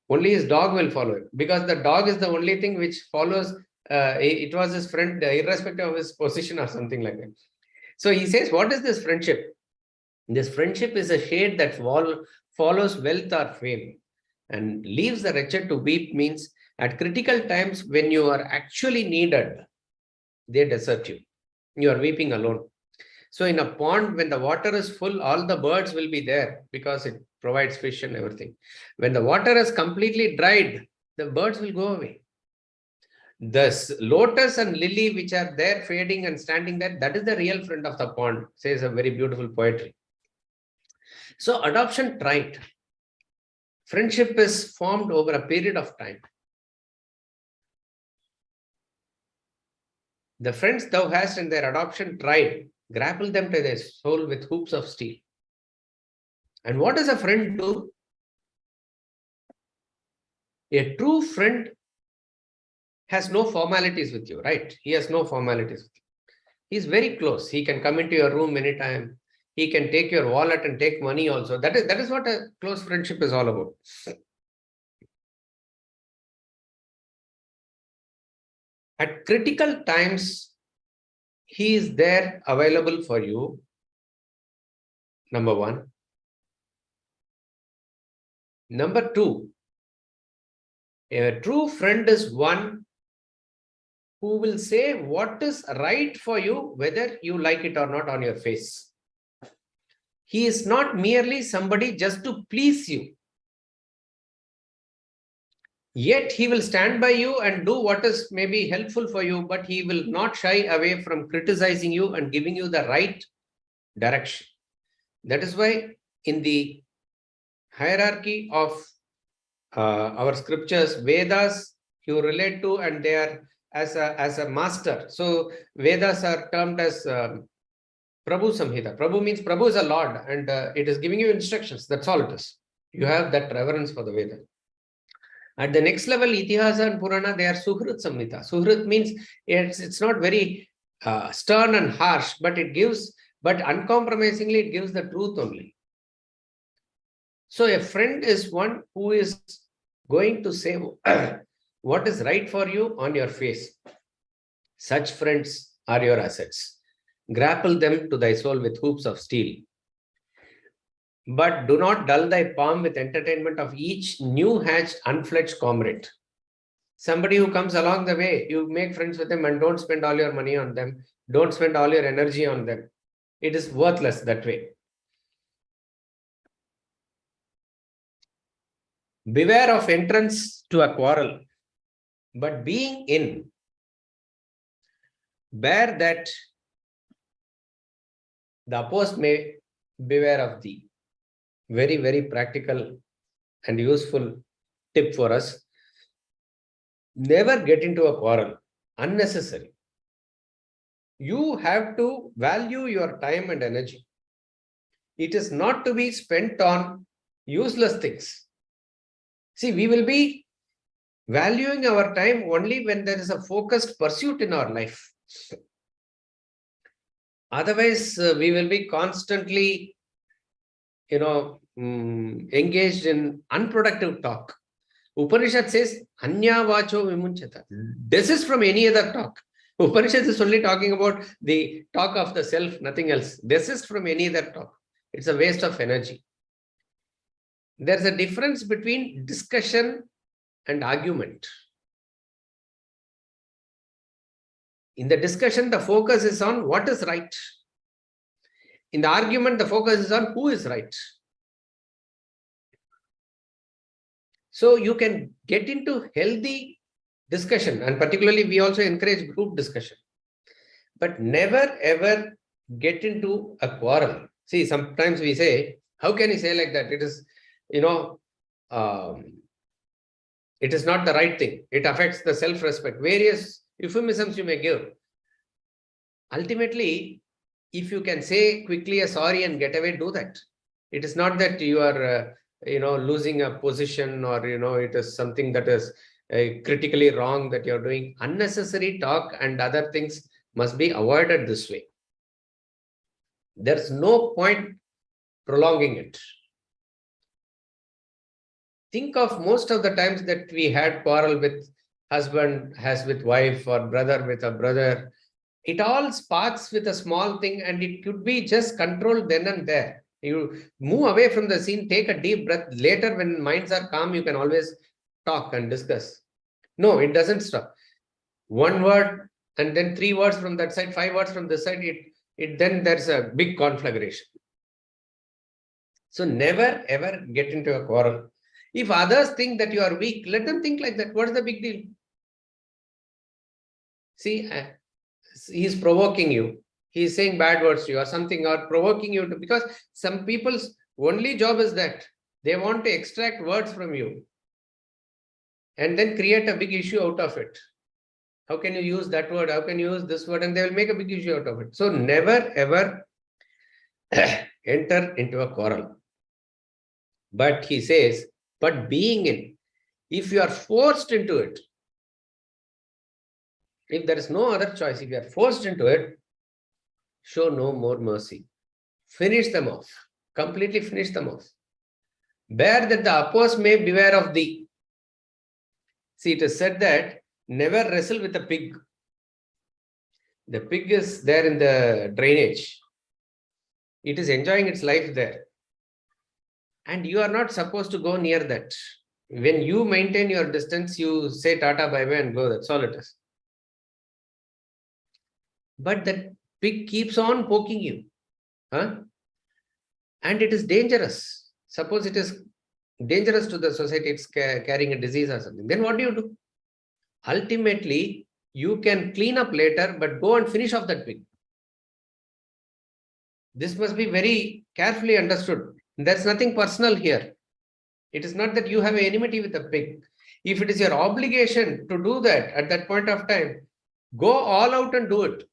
Only his dog will follow him, because the dog is the only thing which follows. It was his friend, irrespective of his position or something like that. So he says, what is this friendship? This friendship is a shade that follows wealth or fame and leaves the wretched to weep. Means at critical times when you are actually needed, they desert you. You are weeping alone. So in a pond, when the water is full, all the birds will be there because it provides fish and everything. When the water is completely dried, the birds will go away. The lotus and lily which are there fading and standing there, that is the real friend of the pond, says a very beautiful poetry. So adoption tried. Friendship is formed over a period of time. The friends thou hast in their adoption tried, grapple them to their soul with hoops of steel. And what does a friend do? A true friend has no formalities with you, right? He has no formalities with you. He's very close. He can come into your room anytime. He can take your wallet and take money also. That is what a close friendship is all about. At critical times, he is there available for you. Number one. Number two, a true friend is one who will say what is right for you, whether you like it or not, on your face. He is not merely somebody just to please you. Yet he will stand by you and do what is maybe helpful for you, but he will not shy away from criticizing you and giving you the right direction. That is why in the hierarchy of our scriptures, Vedas you relate to, and they are as a master. So Vedas are termed as Prabhu Samhita. Prabhu means Prabhu is a Lord, and it is giving you instructions. That's all it is. You have that reverence for the Veda. At the next level, Itihasa and Purana, they are Suhrit Samhita. Suhrit means it's not very stern and harsh, but it gives, but uncompromisingly it gives the truth only. So a friend is one who is going to say what is right for you on your face. Such friends are your assets. Grapple them to thy soul with hoops of steel. But do not dull thy palm with entertainment of each new hatched, unfledged comrade. Somebody who comes along the way, you make friends with them and don't spend all your money on them. Don't spend all your energy on them. It is worthless that way. Beware of entrance to a quarrel, but being in, bear that the opposed may beware of thee. Very, very practical and useful tip for us. Never get into a quarrel, unnecessary. You have to value your time and energy. It is not to be spent on useless things. See, we will be valuing our time only when there is a focused pursuit in our life. Otherwise, we will be constantly, engaged in unproductive talk. Upanishad says, Anya vacho vimunchata. Desist from any other talk. Upanishad is only talking about the talk of the self, nothing else. Desist from any other talk. It's a waste of energy. There's a difference between discussion and argument. In the discussion, the focus is on what is right. In the argument, the focus is on who is right. So you can get into healthy discussion, and particularly we also encourage group discussion. But never ever get into a quarrel. See, sometimes we say, how can you say like that? It is, it is not the right thing. It affects the self-respect. Various euphemisms you may give. Ultimately, if you can say quickly a sorry and get away, do that. It is not that you are, losing a position, or, it is something that is critically wrong that you're doing. Unnecessary talk and other things must be avoided this way. There's no point prolonging it. think of most of the times that we had quarrel with husband has with wife or brother with a brother. It all sparks with a small thing, and it could be just controlled then and there. You move away from the scene, take a deep breath. Later, when minds are calm, you can always talk and discuss. No, it doesn't stop. One word and then 3 words from that side, 5 words from this side, then there's a big conflagration. So never ever get into a quarrel. If others think that you are weak, let them think like that. What's the big deal? See, he's provoking you. He's saying bad words to you or something, or provoking you to, because some people's only job is that they want to extract words from you and then create a big issue out of it. How can you use that word? How can you use this word? And they will make a big issue out of it. So never ever enter into a quarrel. But he says, but being in, if you are forced into it, if there is no other choice, if you are forced into it, show no more mercy. Finish them off. Completely finish them off. Bear that the opposed may beware of thee. See, it is said that never wrestle with a pig. The pig is there in the drainage. It is enjoying its life there. And you are not supposed to go near that. When you maintain your distance, you say tata, bye-bye and go. That's all it is. But that pig keeps on poking you. And it is dangerous. Suppose it is dangerous to the society, it's carrying a disease or something. Then what do you do? Ultimately, you can clean up later, but go and finish off that pig. This must be very carefully understood. There's nothing personal here. It is not that you have an enmity with a pig. If it is your obligation to do that at that point of time, go all out and do it.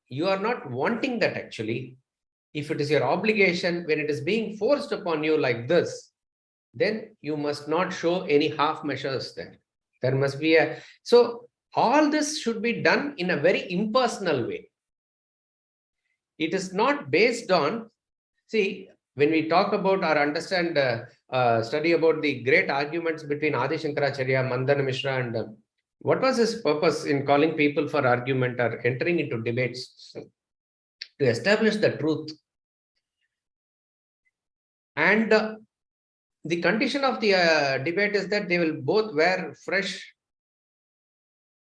You are not wanting that actually. If it is your obligation, when it is being forced upon you like this, then you must not show any half measures there. There must be a... So all this should be done in a very impersonal way. It is not based on... See, when we talk about or understand, study about the great arguments between Adi Shankaracharya, Mandana Mishra, and what was his purpose in calling people for argument or entering into debates? To establish the truth. And the condition of the debate is that they will both wear fresh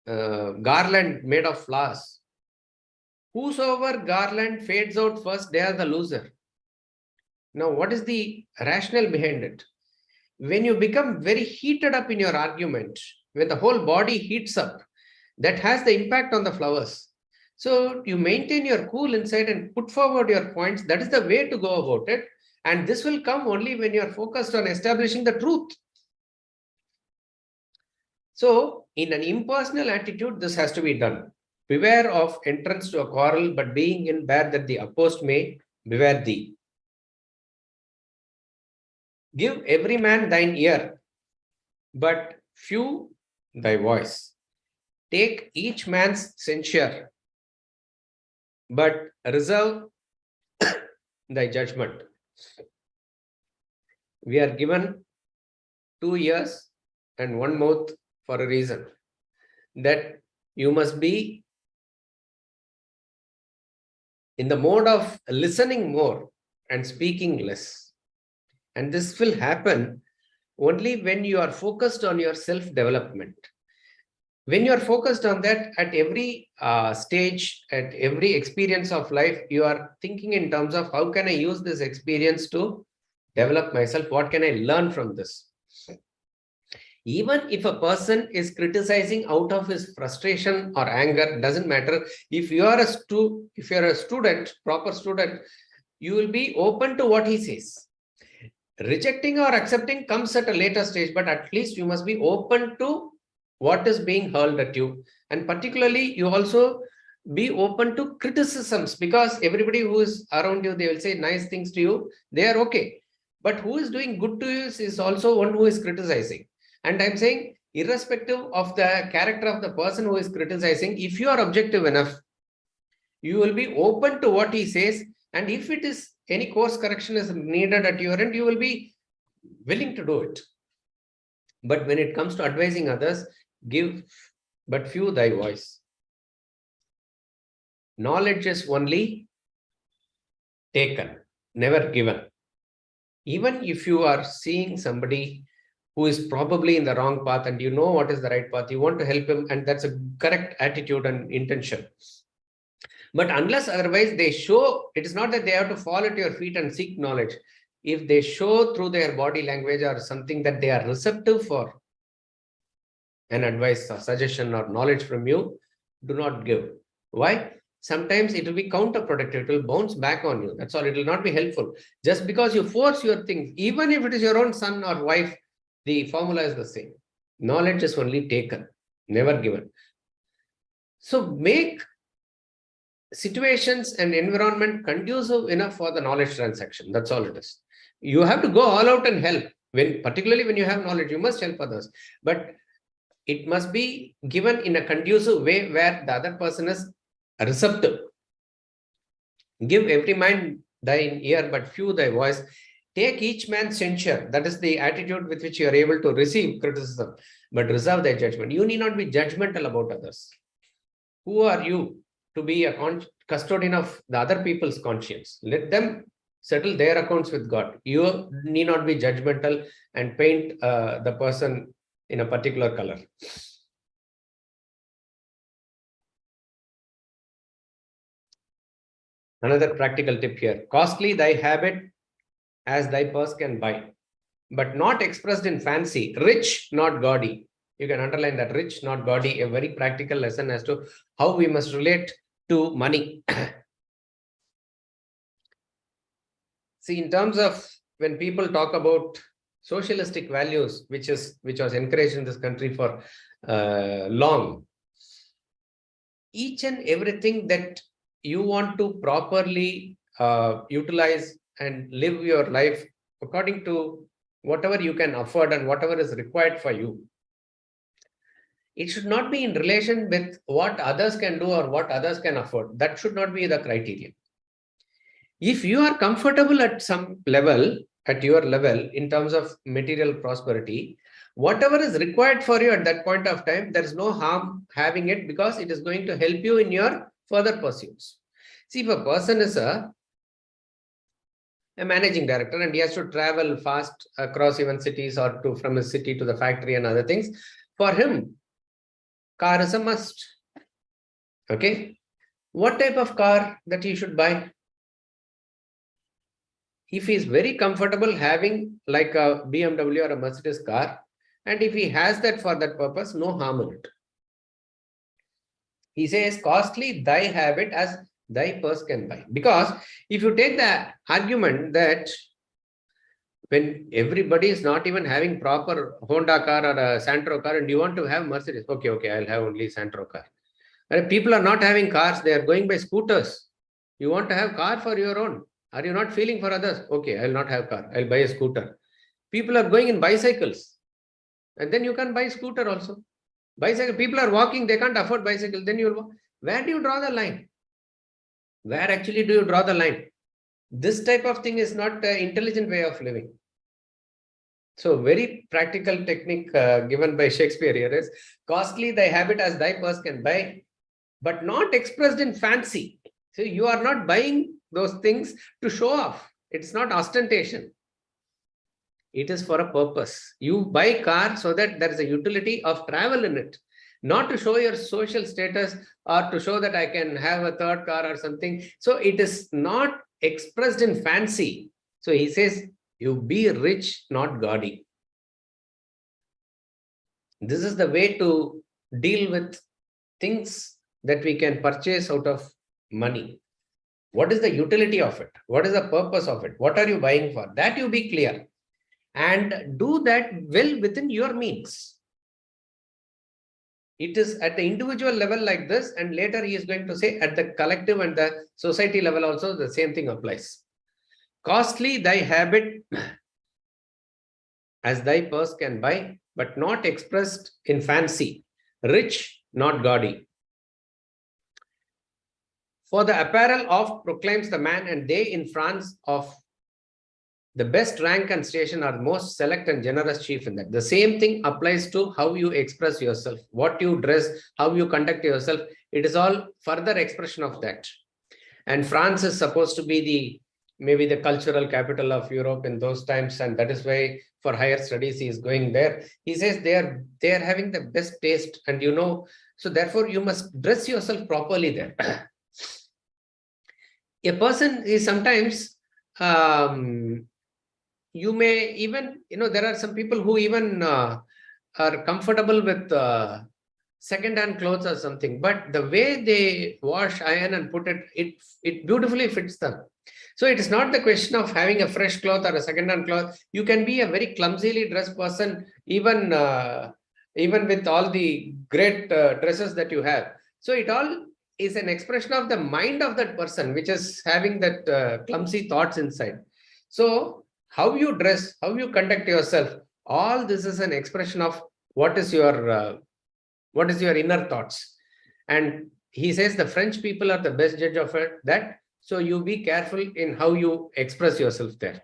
garland made of flowers. Whosoever garland fades out first, they are the loser. Now, what is the rationale behind it? When you become very heated up in your argument, when the whole body heats up, that has the impact on the flowers. So you maintain your cool inside and put forward your points. That is the way to go about it. And this will come only when you are focused on establishing the truth. So in an impersonal attitude, this has to be done. Beware of entrance to a quarrel, but being in bear that the opposed may beware thee. Give every man thine ear, but few thy voice. Take each man's censure, but reserve thy judgment. We are given 2 ears and 1 mouth for a reason. That you must be in the mode of listening more and speaking less. And this will happen only when you are focused on your self-development. When you are focused on that, at every stage, at every experience of life, you are thinking in terms of how can I use this experience to develop myself? What can I learn from this? Even if a person is criticizing out of his frustration or anger, doesn't matter. If you are a student, proper student, you will be open to what he says. Rejecting or accepting comes at a later stage, but at least you must be open to what is being hurled at you. And particularly, you also be open to criticisms, because everybody who is around you, they will say nice things to you. They are okay. But who is doing good to you is also one who is criticizing. And I'm saying, irrespective of the character of the person who is criticizing, if you are objective enough, you will be open to what he says. And if it is any course correction is needed at your end, you will be willing to do it. But when it comes to advising others, give but few thy voice. Knowledge is only taken, never given. Even if you are seeing somebody who is probably in the wrong path and you know what is the right path, you want to help him, and that's a correct attitude and intention. But unless otherwise they show, it is not that they have to fall at your feet and seek knowledge. If they show through their body language or something that they are receptive for an advice or suggestion or knowledge from you, do not give. Why? Sometimes it will be counterproductive. It will bounce back on you. That's all. It will not be helpful. Just because you force your things, even if it is your own son or wife, the formula is the same. Knowledge is only taken, never given. So make situations and environment conducive enough for the knowledge transaction. That's all it is. You have to go all out and help. Particularly when you have knowledge, you must help others. But it must be given in a conducive way where the other person is receptive. Give every man thine ear, but few thy voice. Take each man's censure. That is the attitude with which you are able to receive criticism, but reserve thy judgment. You need not be judgmental about others. Who are you to be a custodian of the other people's conscience? Let them settle their accounts with God. You need not be judgmental and paint the person in a particular color. Another practical tip here. Costly thy habit as thy purse can buy, but not expressed in fancy. Rich, not gaudy. You can underline that. Rich, not gaudy. A very practical lesson as to how we must relate to money. See, in terms of when people talk about socialistic values, which was encouraged in this country for long, each and everything that you want to properly utilize and live your life according to whatever you can afford and whatever is required for you. It should not be in relation with what others can do or what others can afford. That should not be the criteria. If you are comfortable at some level, at your level, in terms of material prosperity, whatever is required for you at that point of time, there is no harm having it, because it is going to help you in your further pursuits. See, if a person is a managing director and he has to travel fast across even cities or from his city to the factory and other things, for him, car is a must. Okay. What type of car that he should buy? If he is very comfortable having like a BMW or a Mercedes car, and if he has that for that purpose, no harm in it. He says, costly thy habit as thy purse can buy. Because if you take the argument that when everybody is not even having proper Honda car or a Santro car and you want to have Mercedes, okay, I'll have only Santro car. And people are not having cars, they are going by scooters. You want to have car for your own. Are you not feeling for others? Okay, I'll not have car, I'll buy a scooter. People are going in bicycles. And then you can buy scooter also. Bicycle, people are walking, they can't afford bicycle, then you'll walk. Where do you draw the line? Where actually do you draw the line? This type of thing is not an intelligent way of living. So very practical technique given by Shakespeare here is, costly thy habit as thy purse can buy, but not expressed in fancy. So you are not buying those things to show off. It's not ostentation. It is for a purpose. You buy car so that there is a utility of travel in it, not to show your social status or to show that I can have a third car or something. So it is not expressed in fancy. So he says, you be rich, not gaudy. This is the way to deal with things that we can purchase out of money. What is the utility of it? What is the purpose of it? What are you buying for? That you be clear. And do that well within your means. It is at the individual level like this, and later he is going to say at the collective and the society level also the same thing applies. Costly thy habit as thy purse can buy, but not expressed in fancy. Rich, not gaudy. For the apparel of proclaims the man, and they in France of the best rank and station are most select and generous chief in that. The same thing applies to how you express yourself, what you dress, how you conduct yourself. It is all further expression of that. And France is supposed to be maybe the cultural capital of Europe in those times, and that is why for higher studies he is going there. He says they are having the best taste, and so therefore you must dress yourself properly there. A person is sometimes you may even, there are some people who even are comfortable with second-hand clothes or something, but the way they wash, iron and put it beautifully fits them. So it is not the question of having a fresh cloth or a second-hand cloth. You can be a very clumsily dressed person, even with all the great dresses that you have. So it all is an expression of the mind of that person, which is having that clumsy thoughts inside. So how you dress, how you conduct yourself, all this is an expression of what is your inner thoughts. And he says the French people are the best judge of that. So you be careful in how you express yourself there.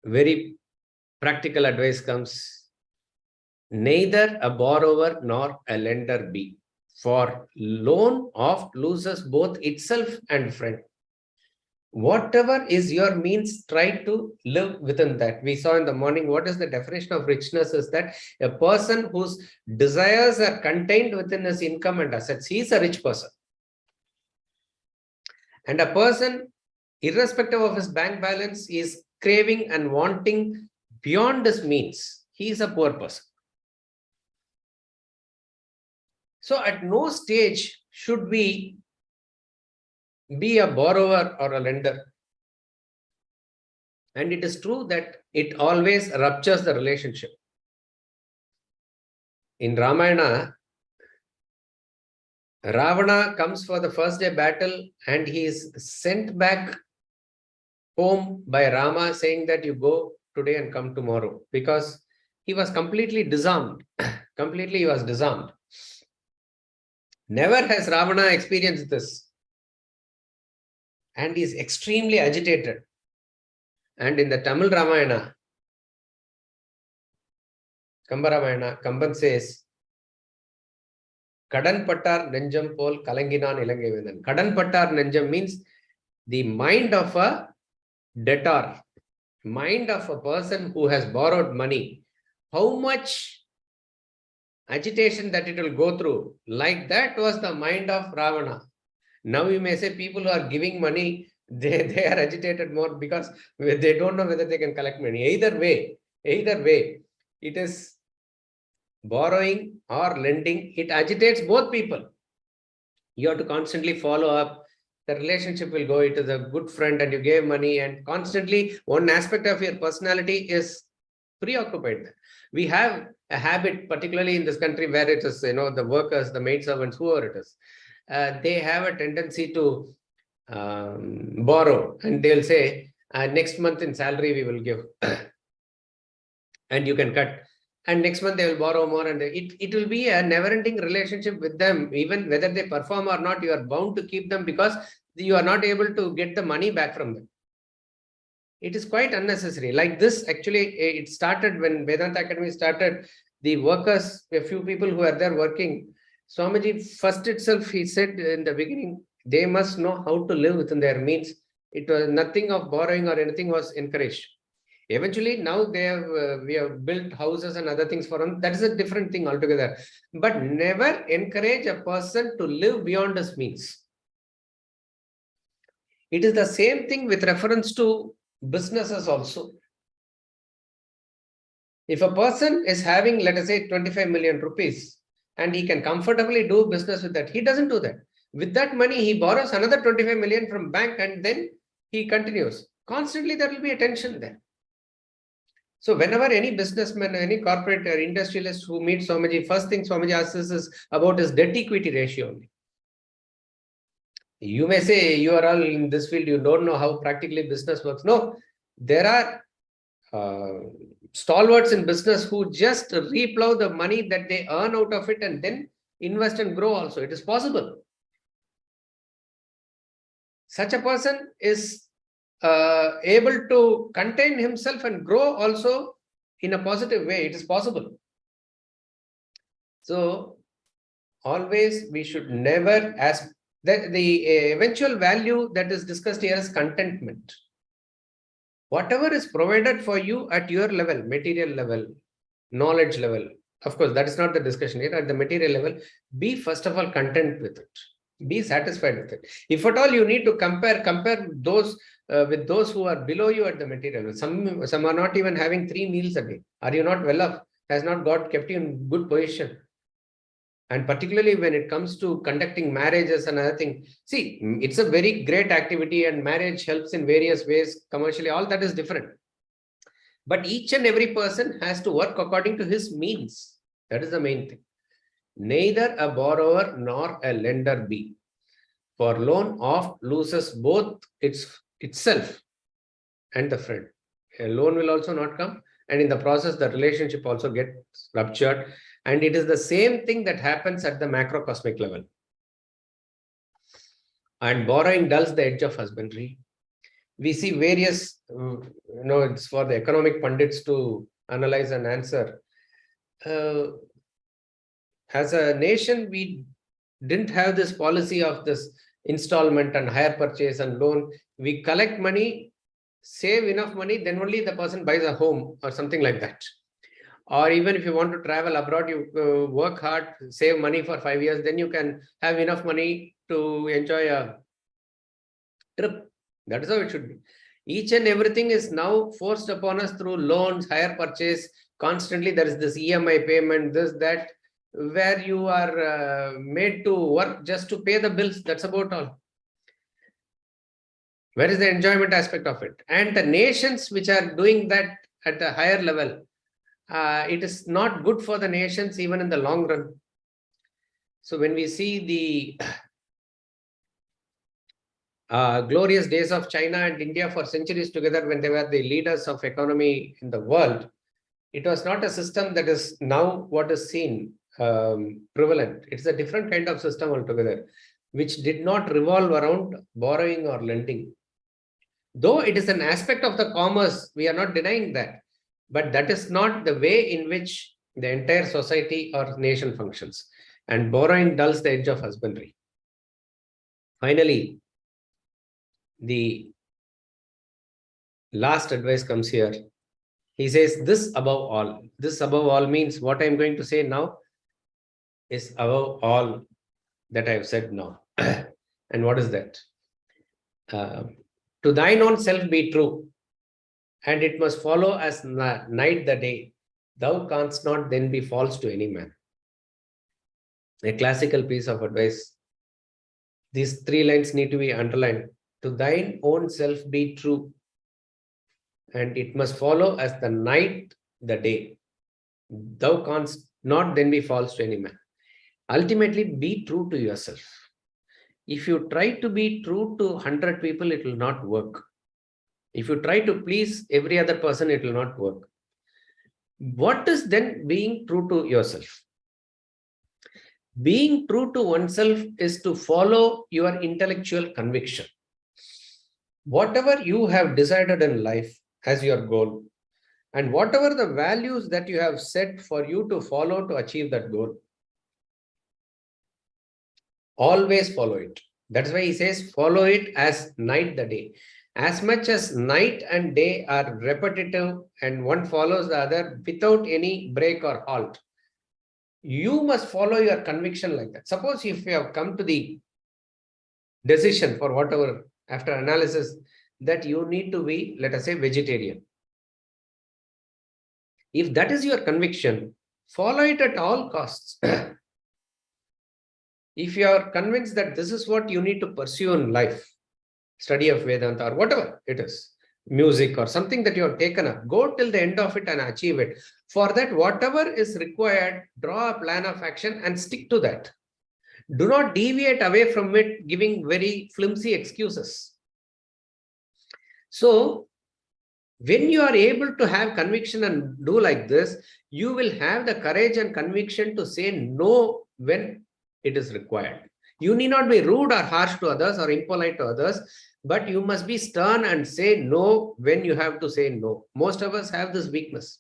Very practical advice comes. Neither a borrower nor a lender be, for loan oft loses both itself and friend. Whatever is your means, try to live within that. We saw in the morning, what is the definition of richness is that a person whose desires are contained within his income and assets, he is a rich person. And a person, irrespective of his bank balance, is craving and wanting beyond his means, he is a poor person. So at no stage should we be a borrower or a lender. And it is true that it always ruptures the relationship. In Ramayana, Ravana comes for the first day battle and he is sent back home by Rama, saying that you go today and come tomorrow, because he was completely disarmed. Completely he was disarmed. Never has Ravana experienced this. And he is extremely agitated. And in the Tamil Ramayana, Kamba Ramayana, Kamban says, Kadan Pattar Nenjam Pol Kalanginan Ilangai Vedan. Kadan Pattar Nenjam means the mind of a debtor, mind of a person who has borrowed money. How much agitation that it will go through. Like that was the mind of Ravana. Now you may say people who are giving money, they are agitated more because they don't know whether they can collect money. Either way, it is borrowing or lending. It agitates both people. You have to constantly follow up. The relationship will go. It is a good friend and you gave money, and constantly one aspect of your personality is preoccupied. We have a habit, particularly in this country where it is, the workers, the maidservants, whoever it is, they have a tendency to borrow, and they'll say, next month in salary we will give and you can cut, and next month they will borrow more, and it will be a never-ending relationship with them. Even whether they perform or not, you are bound to keep them because you are not able to get the money back from them. It is quite unnecessary. Like this, actually, it started when Vedanta Academy started. The workers, a few people who are there working, Swamiji first itself, he said in the beginning, they must know how to live within their means. It was nothing of borrowing or anything was encouraged. Eventually, now we have built houses and other things for them. That is a different thing altogether. But never encourage a person to live beyond his means. It is the same thing with reference to businesses also. If a person is having, let us say, 25 million rupees, and he can comfortably do business with that, he doesn't do that. With that money, he borrows another 25 million from bank, and then he continues. Constantly, there will be a tension there. So whenever any businessman, any corporate or industrialist who meets Swamiji, first thing Swamiji asks is about his debt equity ratio only. You may say you are all in this field, you don't know how practically business works. No, there are stalwarts in business who just replow the money that they earn out of it and then invest and grow also. It is possible. such a person is able to contain himself and grow also in a positive way. It is possible. So always we should never, as the eventual value that is discussed here is contentment. Whatever is provided for you at your level, material level, knowledge level, of course, that is not the discussion here. At the material level, be first of all content with it. Be satisfied with it. If at all you need to compare those with those who are below you at the material level. Some are not even having 3 meals a day. Are you not well off? Has not God kept you in good position? And particularly when it comes to conducting marriages and other thing, see, it's a very great activity and marriage helps in various ways commercially, all that is different. But each and every person has to work according to his means. That is the main thing. Neither a borrower nor a lender be. For loan oft loses both itself and the friend. A loan will also not come, and in the process, the relationship also gets ruptured. And it is the same thing that happens at the macrocosmic level. And borrowing dulls the edge of husbandry. We see various, it's for the economic pundits to analyze and answer. As a nation, we didn't have this policy of this installment and hire purchase and loan. We collect money, save enough money, then only the person buys a home or something like that. Or even if you want to travel abroad, you work hard, save money for 5 years, then you can have enough money to enjoy a trip. That is how it should be. Each and everything is now forced upon us through loans, hire purchase. Constantly there is this EMI payment, this, that, where you are made to work just to pay the bills. That's about all. Where is the enjoyment aspect of it? And the nations which are doing that at a higher level, it is not good for the nations even in the long run. So when we see the glorious days of China and India for centuries together, when they were the leaders of economy in the world, it was not a system that is now what is seen prevalent. It's a different kind of system altogether, which did not revolve around borrowing or lending. Though it is an aspect of the commerce, we are not denying that. But that is not the way in which the entire society or nation functions. And borrowing dulls the edge of husbandry. Finally, the last advice comes here. He says, this above all. This above all means what I am going to say now is above all that I have said now. And what is that? To thine own self be true, and it must follow as night the day. Thou canst not then be false to any man. A classical piece of advice. These 3 lines need to be underlined. To thine own self be true, and it must follow as the night the day. Thou canst not then be false to any man. Ultimately, be true to yourself. If you try to be true to 100 people, it will not work. If you try to please every other person, it will not work. What is then being true to yourself? Being true to oneself is to follow your intellectual conviction. Whatever you have decided in life as your goal, and whatever the values that you have set for you to follow to achieve that goal, always follow it. That's why he says, follow it as night the day. As much as night and day are repetitive and one follows the other without any break or halt, you must follow your conviction like that. Suppose if you have come to the decision for whatever, after analysis, that you need to be, let us say, vegetarian. If that is your conviction, follow it at all costs. If you are convinced that this is what you need to pursue in life, study of Vedanta or whatever it is, music or something that you have taken up, go till the end of it and achieve it. For that, whatever is required, draw a plan of action and stick to that. Do not deviate away from it, giving very flimsy excuses. So, when you are able to have conviction and do like this, you will have the courage and conviction to say no when it is required. You need not be rude or harsh to others or impolite to others, but you must be stern and say no when you have to say no. Most of us have this weakness.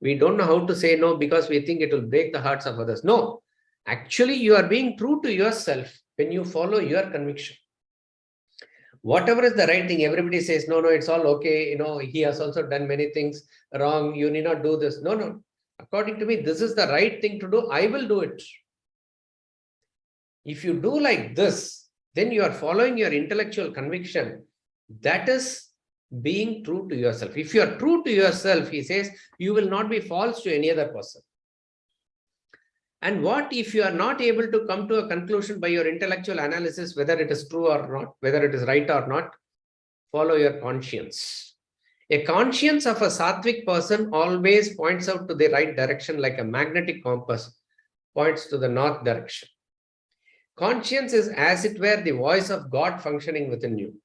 We don't know how to say no because we think it will break the hearts of others. No, actually, you are being true to yourself when you follow your conviction. Whatever is the right thing, everybody says, no, it's all okay. He has also done many things wrong. You need not do this. No. According to me, this is the right thing to do. I will do it. If you do like this, then you are following your intellectual conviction. That is being true to yourself. If you are true to yourself, he says, you will not be false to any other person. And what if you are not able to come to a conclusion by your intellectual analysis, whether it is true or not, whether it is right or not? Follow your conscience. A conscience of a sattvic person always points out to the right direction, like a magnetic compass points to the north direction. Conscience is, as it were, the voice of God functioning within you.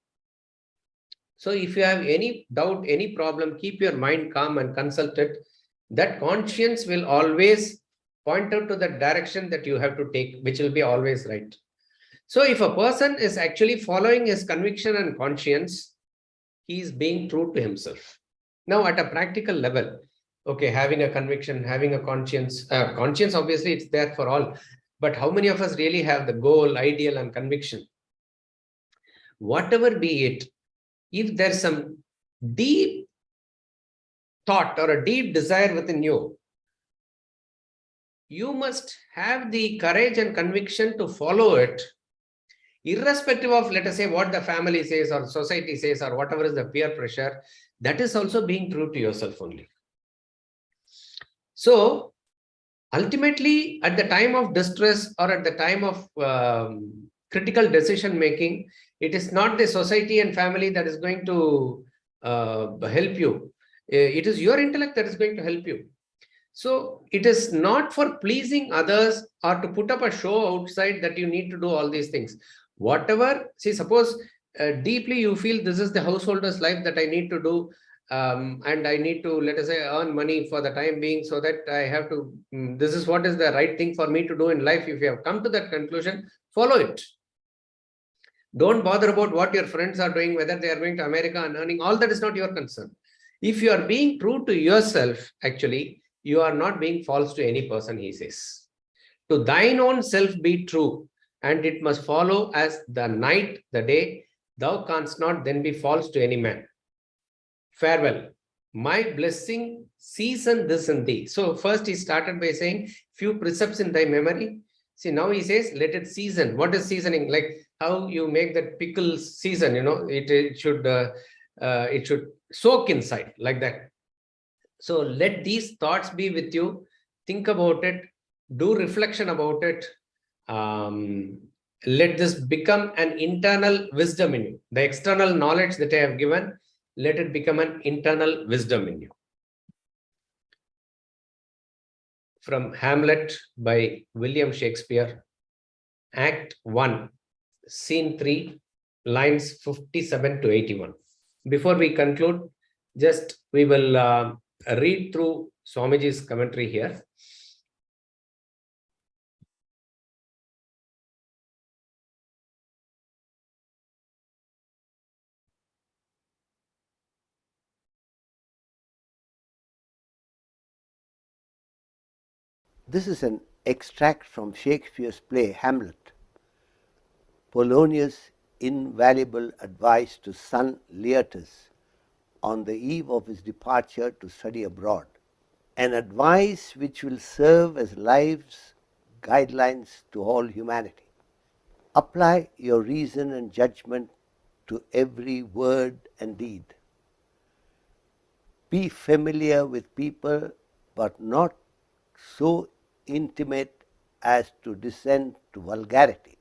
So if you have any doubt, any problem, keep your mind calm and consult it. That conscience will always point out to the direction that you have to take, which will be always right. So if a person is actually following his conviction and conscience, he is being true to himself. Now, at a practical level, okay, having a conviction, having a conscience, conscience, obviously, it's there for all. But how many of us really have the goal, ideal, and conviction? Whatever be it, if there's some deep thought or a deep desire within you, you must have the courage and conviction to follow it, irrespective of, let us say, what the family says or society says or whatever is the peer pressure. That is also being true to yourself only. So, ultimately, at the time of distress or at the time of critical decision making, it is not the society and family that is going to help you. It is your intellect that is going to help you. So it is not for pleasing others or to put up a show outside that you need to do all these things. Whatever, see, suppose deeply you feel this is the householder's life that I need to do, and I need to, let us say, earn money for the time being, so that I have to, this is what is the right thing for me to do in life. If you have come to that conclusion, follow it. Don't bother about what your friends are doing, whether they are going to America and earning. All that is not your concern. If you are being true to yourself, actually, you are not being false to any person, he says. To thine own self be true, and it must follow as the night, the day. Thou canst not then be false to any man. Farewell. My blessing season this in thee. So first he started by saying few precepts in thy memory. See, now he says, let it season. What is seasoning? Like how you make that pickle season, it should soak inside like that. So let these thoughts be with you. Think about it. Do reflection about it. Let this become an internal wisdom in you. The external knowledge that I have given, let it become an internal wisdom in you. From Hamlet by William Shakespeare, Act 1, Scene 3, lines 57 to 81. Before we conclude, just we will read through Swamiji's commentary here. This is an extract from Shakespeare's play Hamlet. Polonius' invaluable advice to son Laertes on the eve of his departure to study abroad. An advice which will serve as life's guidelines to all humanity. Apply your reason and judgment to every word and deed. Be familiar with people, but not so intimate as to descend to vulgarity.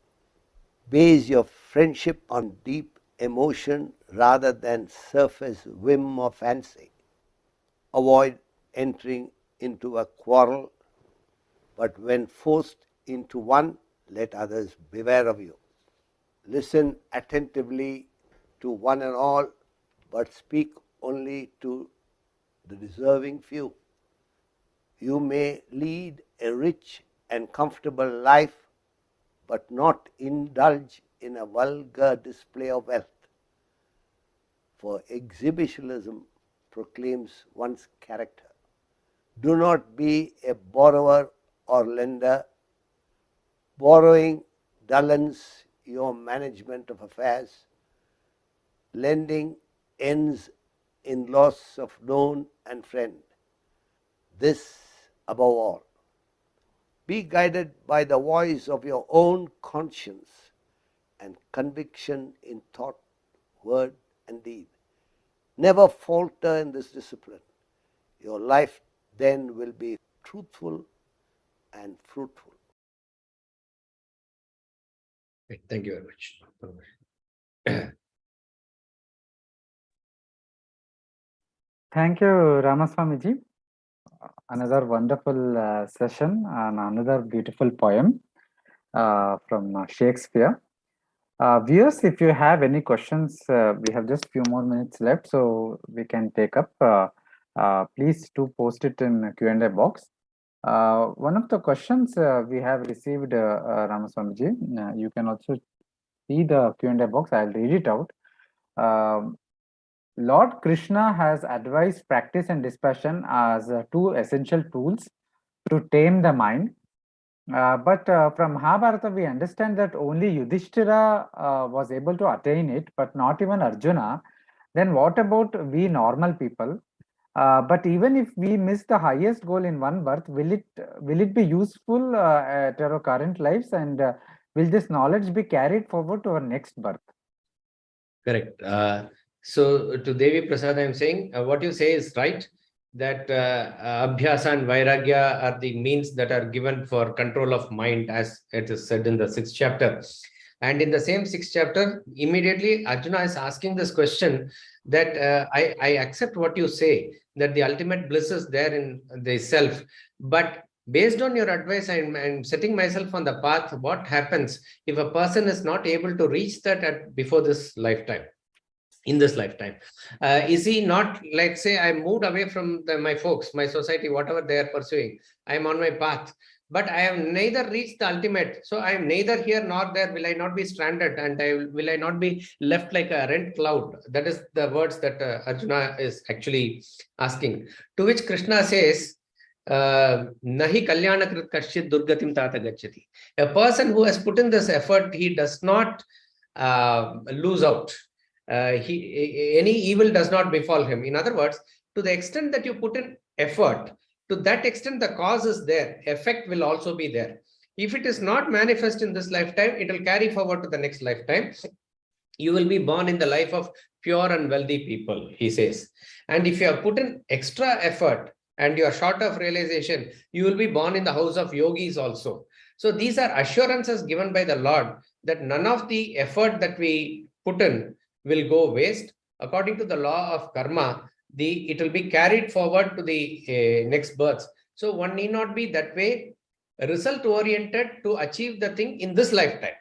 Base your friendship on deep emotion rather than surface whim or fancy. Avoid entering into a quarrel, but when forced into one, let others beware of you. Listen attentively to one and all, but speak only to the deserving few. You may lead a rich and comfortable life, but not indulge in a vulgar display of wealth. For exhibitionism proclaims one's character. Do not be a borrower or lender. Borrowing dullens your management of affairs. Lending ends in loss of known and friend. This above all. Be guided by the voice of your own conscience and conviction in thought, word, and deed. Never falter in this discipline. Your life then will be truthful and fruitful. Thank you very much. Thank you, Ramaswamy ji. Another wonderful session and another beautiful poem from Shakespeare. Viewers, if you have any questions, we have just few more minutes left, so we can take up. Please do post it in Q&A box. One of the questions we have received, Ramaswamy ji, you can also see the Q&A box. I'll read it out. Lord Krishna has advised practice and dispassion as two essential tools to tame the mind. But from Mahabharata, we understand that only Yudhishthira was able to attain it, but not even Arjuna. Then what about we normal people? But even if we miss the highest goal in one birth, will it be useful to our current lives, and will this knowledge be carried forward to our next birth? Correct. So to Devi Prasad, I am saying what you say is right, that Abhyasa and Vairagya are the means that are given for control of mind, as it is said in the 6th chapter. And in the same 6th chapter, immediately Arjuna is asking this question that I accept what you say, that the ultimate bliss is there in the self. But based on your advice, I'm setting myself on the path. What happens if a person is not able to reach that before this lifetime? In this lifetime, is he not, like, say, I moved away from my folks, my society, whatever they are pursuing, I am on my path, but I have neither reached the ultimate. So I am neither here nor there. Will I not be stranded, and will I not be left like a rent cloud? That is the words that Arjuna is actually asking. To which Krishna says, Nahi kalyanakrit kashchit durgatim tata gacchati. A person who has put in this effort, he does not lose out. Any evil does not befall him. In other words, to the extent that you put in effort, to that extent the cause is there, effect will also be there. If it is not manifest in this lifetime, it will carry forward to the next lifetime. You will be born in the life of pure and wealthy people, he says. And if you have put in extra effort and you are short of realization, you will be born in the house of yogis also. So these are assurances given by the Lord that none of the effort that we put in will go waste. According to the law of karma, it will be carried forward to the next births. So one need not be that way result oriented to achieve the thing in this lifetime.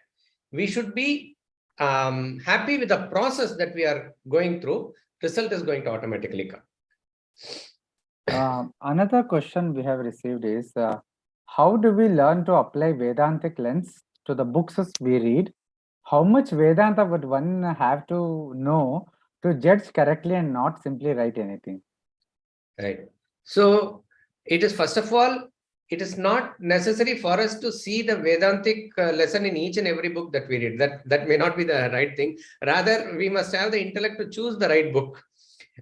We should be happy with the process that we are going through. Result is going to automatically come. Another question we have received is, how do we learn to apply Vedantic lens to the books we read? How much Vedanta would one have to know to judge correctly and not simply write anything? Right. So it is, first of all, it is not necessary for us to see the Vedantic lesson in each and every book that we read. That may not be the right thing. Rather, we must have the intellect to choose the right book.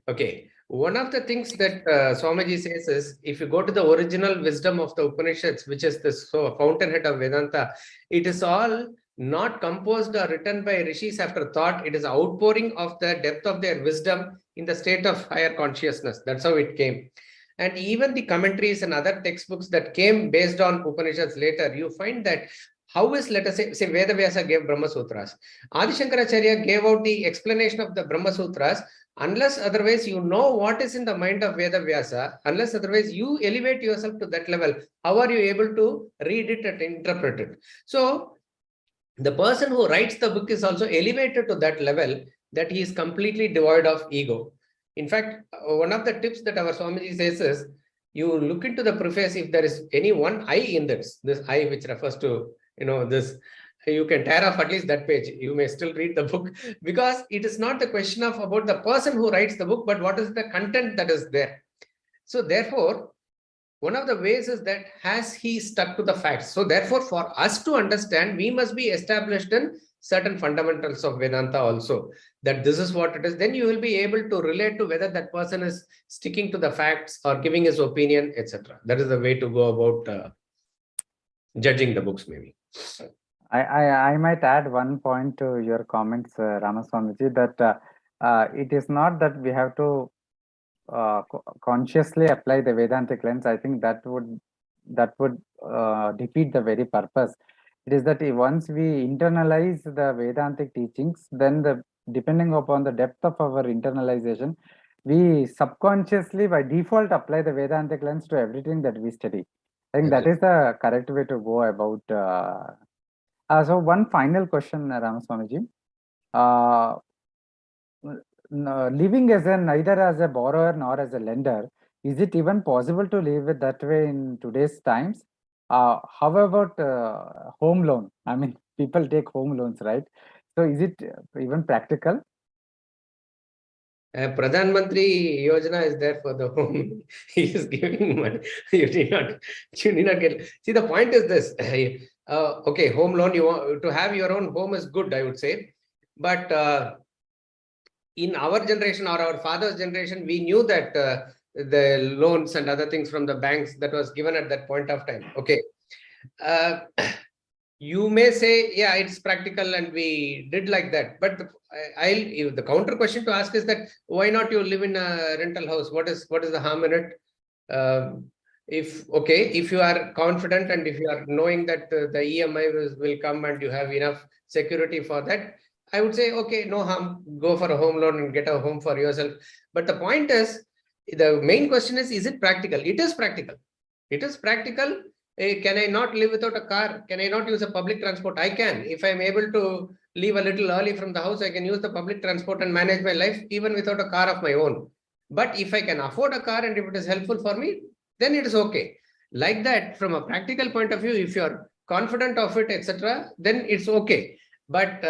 Okay. One of the things that Swamiji says is, if you go to the original wisdom of the Upanishads, which is the fountainhead of Vedanta, it is all not composed or written by rishis after thought. It is outpouring of the depth of their wisdom in the state of higher consciousness. That's how it came. And even the commentaries and other textbooks that came based on Upanishads later, you find that how is, let us say Veda Vyasa gave Brahma Sutras. Adi Shankaracharya gave out the explanation of the Brahma Sutras. Unless otherwise you know what is in the mind of Veda Vyasa, unless otherwise you elevate yourself to that level, how are you able to read it and interpret it? So the person who writes the book is also elevated to that level that he is completely devoid of ego. In fact, one of the tips that our Swamiji says is, you look into the preface, if there is any one I in this I which refers to, this, you can tear off at least that page. You may still read the book, because it is not the question of about the person who writes the book, but what is the content that is there. So therefore, one of the ways is that has he stuck to the facts? So therefore, for us to understand, we must be established in certain fundamentals of Vedanta also, that this is what it is. Then you will be able to relate to whether that person is sticking to the facts or giving his opinion, etc. That is the way to go about judging the books, maybe. I might add one point to your comments, Ramaswamiji, that it is not that we have to consciously apply the Vedantic lens. I think that would defeat the very purpose. It is that once we internalize the Vedantic teachings, then depending upon the depth of our internalization, we subconsciously by default apply the Vedantic lens to everything that we study. I think that is the correct way to go about. So one final question, Ramaswamiji. Living as neither as a borrower nor as a lender, is it even possible to live it that way in today's times? How about home loan? I mean, people take home loans, right? So is it even practical? Pradhan Mantri Yojana is there for the home. He is giving money. You need not get. See, the point is this. Okay, home loan, you want to have your own home is good, I would say. But in our generation or our father's generation, we knew that the loans and other things from the banks that was given at that point of time. Okay. You may say, yeah, it's practical and we did like that. But the counter question to ask is that why not you live in a rental house? What is the harm in it? If you are confident and if you are knowing that the EMI will come and you have enough security for that, I would say, okay, no harm, go for a home loan and get a home for yourself. But the point is, the main question is it practical? It is practical. It is practical. Can I not live without a car? Can I not use a public transport? I can. If I'm able to leave a little early from the house, I can use the public transport and manage my life even without a car of my own. But if I can afford a car and if it is helpful for me, then it is okay. Like that, from a practical point of view, if you're confident of it, etc., then it's okay. But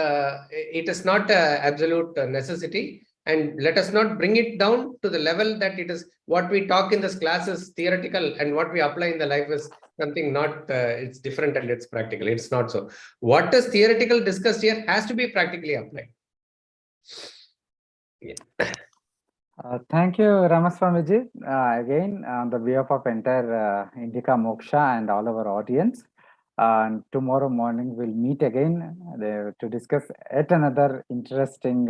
it is not an absolute necessity. And let us not bring it down to the level that it is what we talk in this class is theoretical and what we apply in the life is something not, it's different and it's practical. It's not so. What is theoretical discussed here has to be practically applied. Yeah. Thank you, Ramaswamiji. Again, on the behalf of entire Indica Moksha and all our audience, tomorrow morning we'll meet again to discuss yet another interesting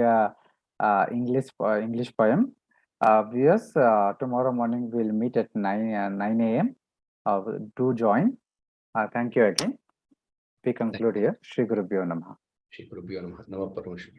English poem. Viewers, tomorrow morning we'll meet at 9 a.m. Do join. Thank you again. We conclude here. Shri Gurubhyo Namaha. Shri Gurubhyo Namaha. Namaha Parama Shri.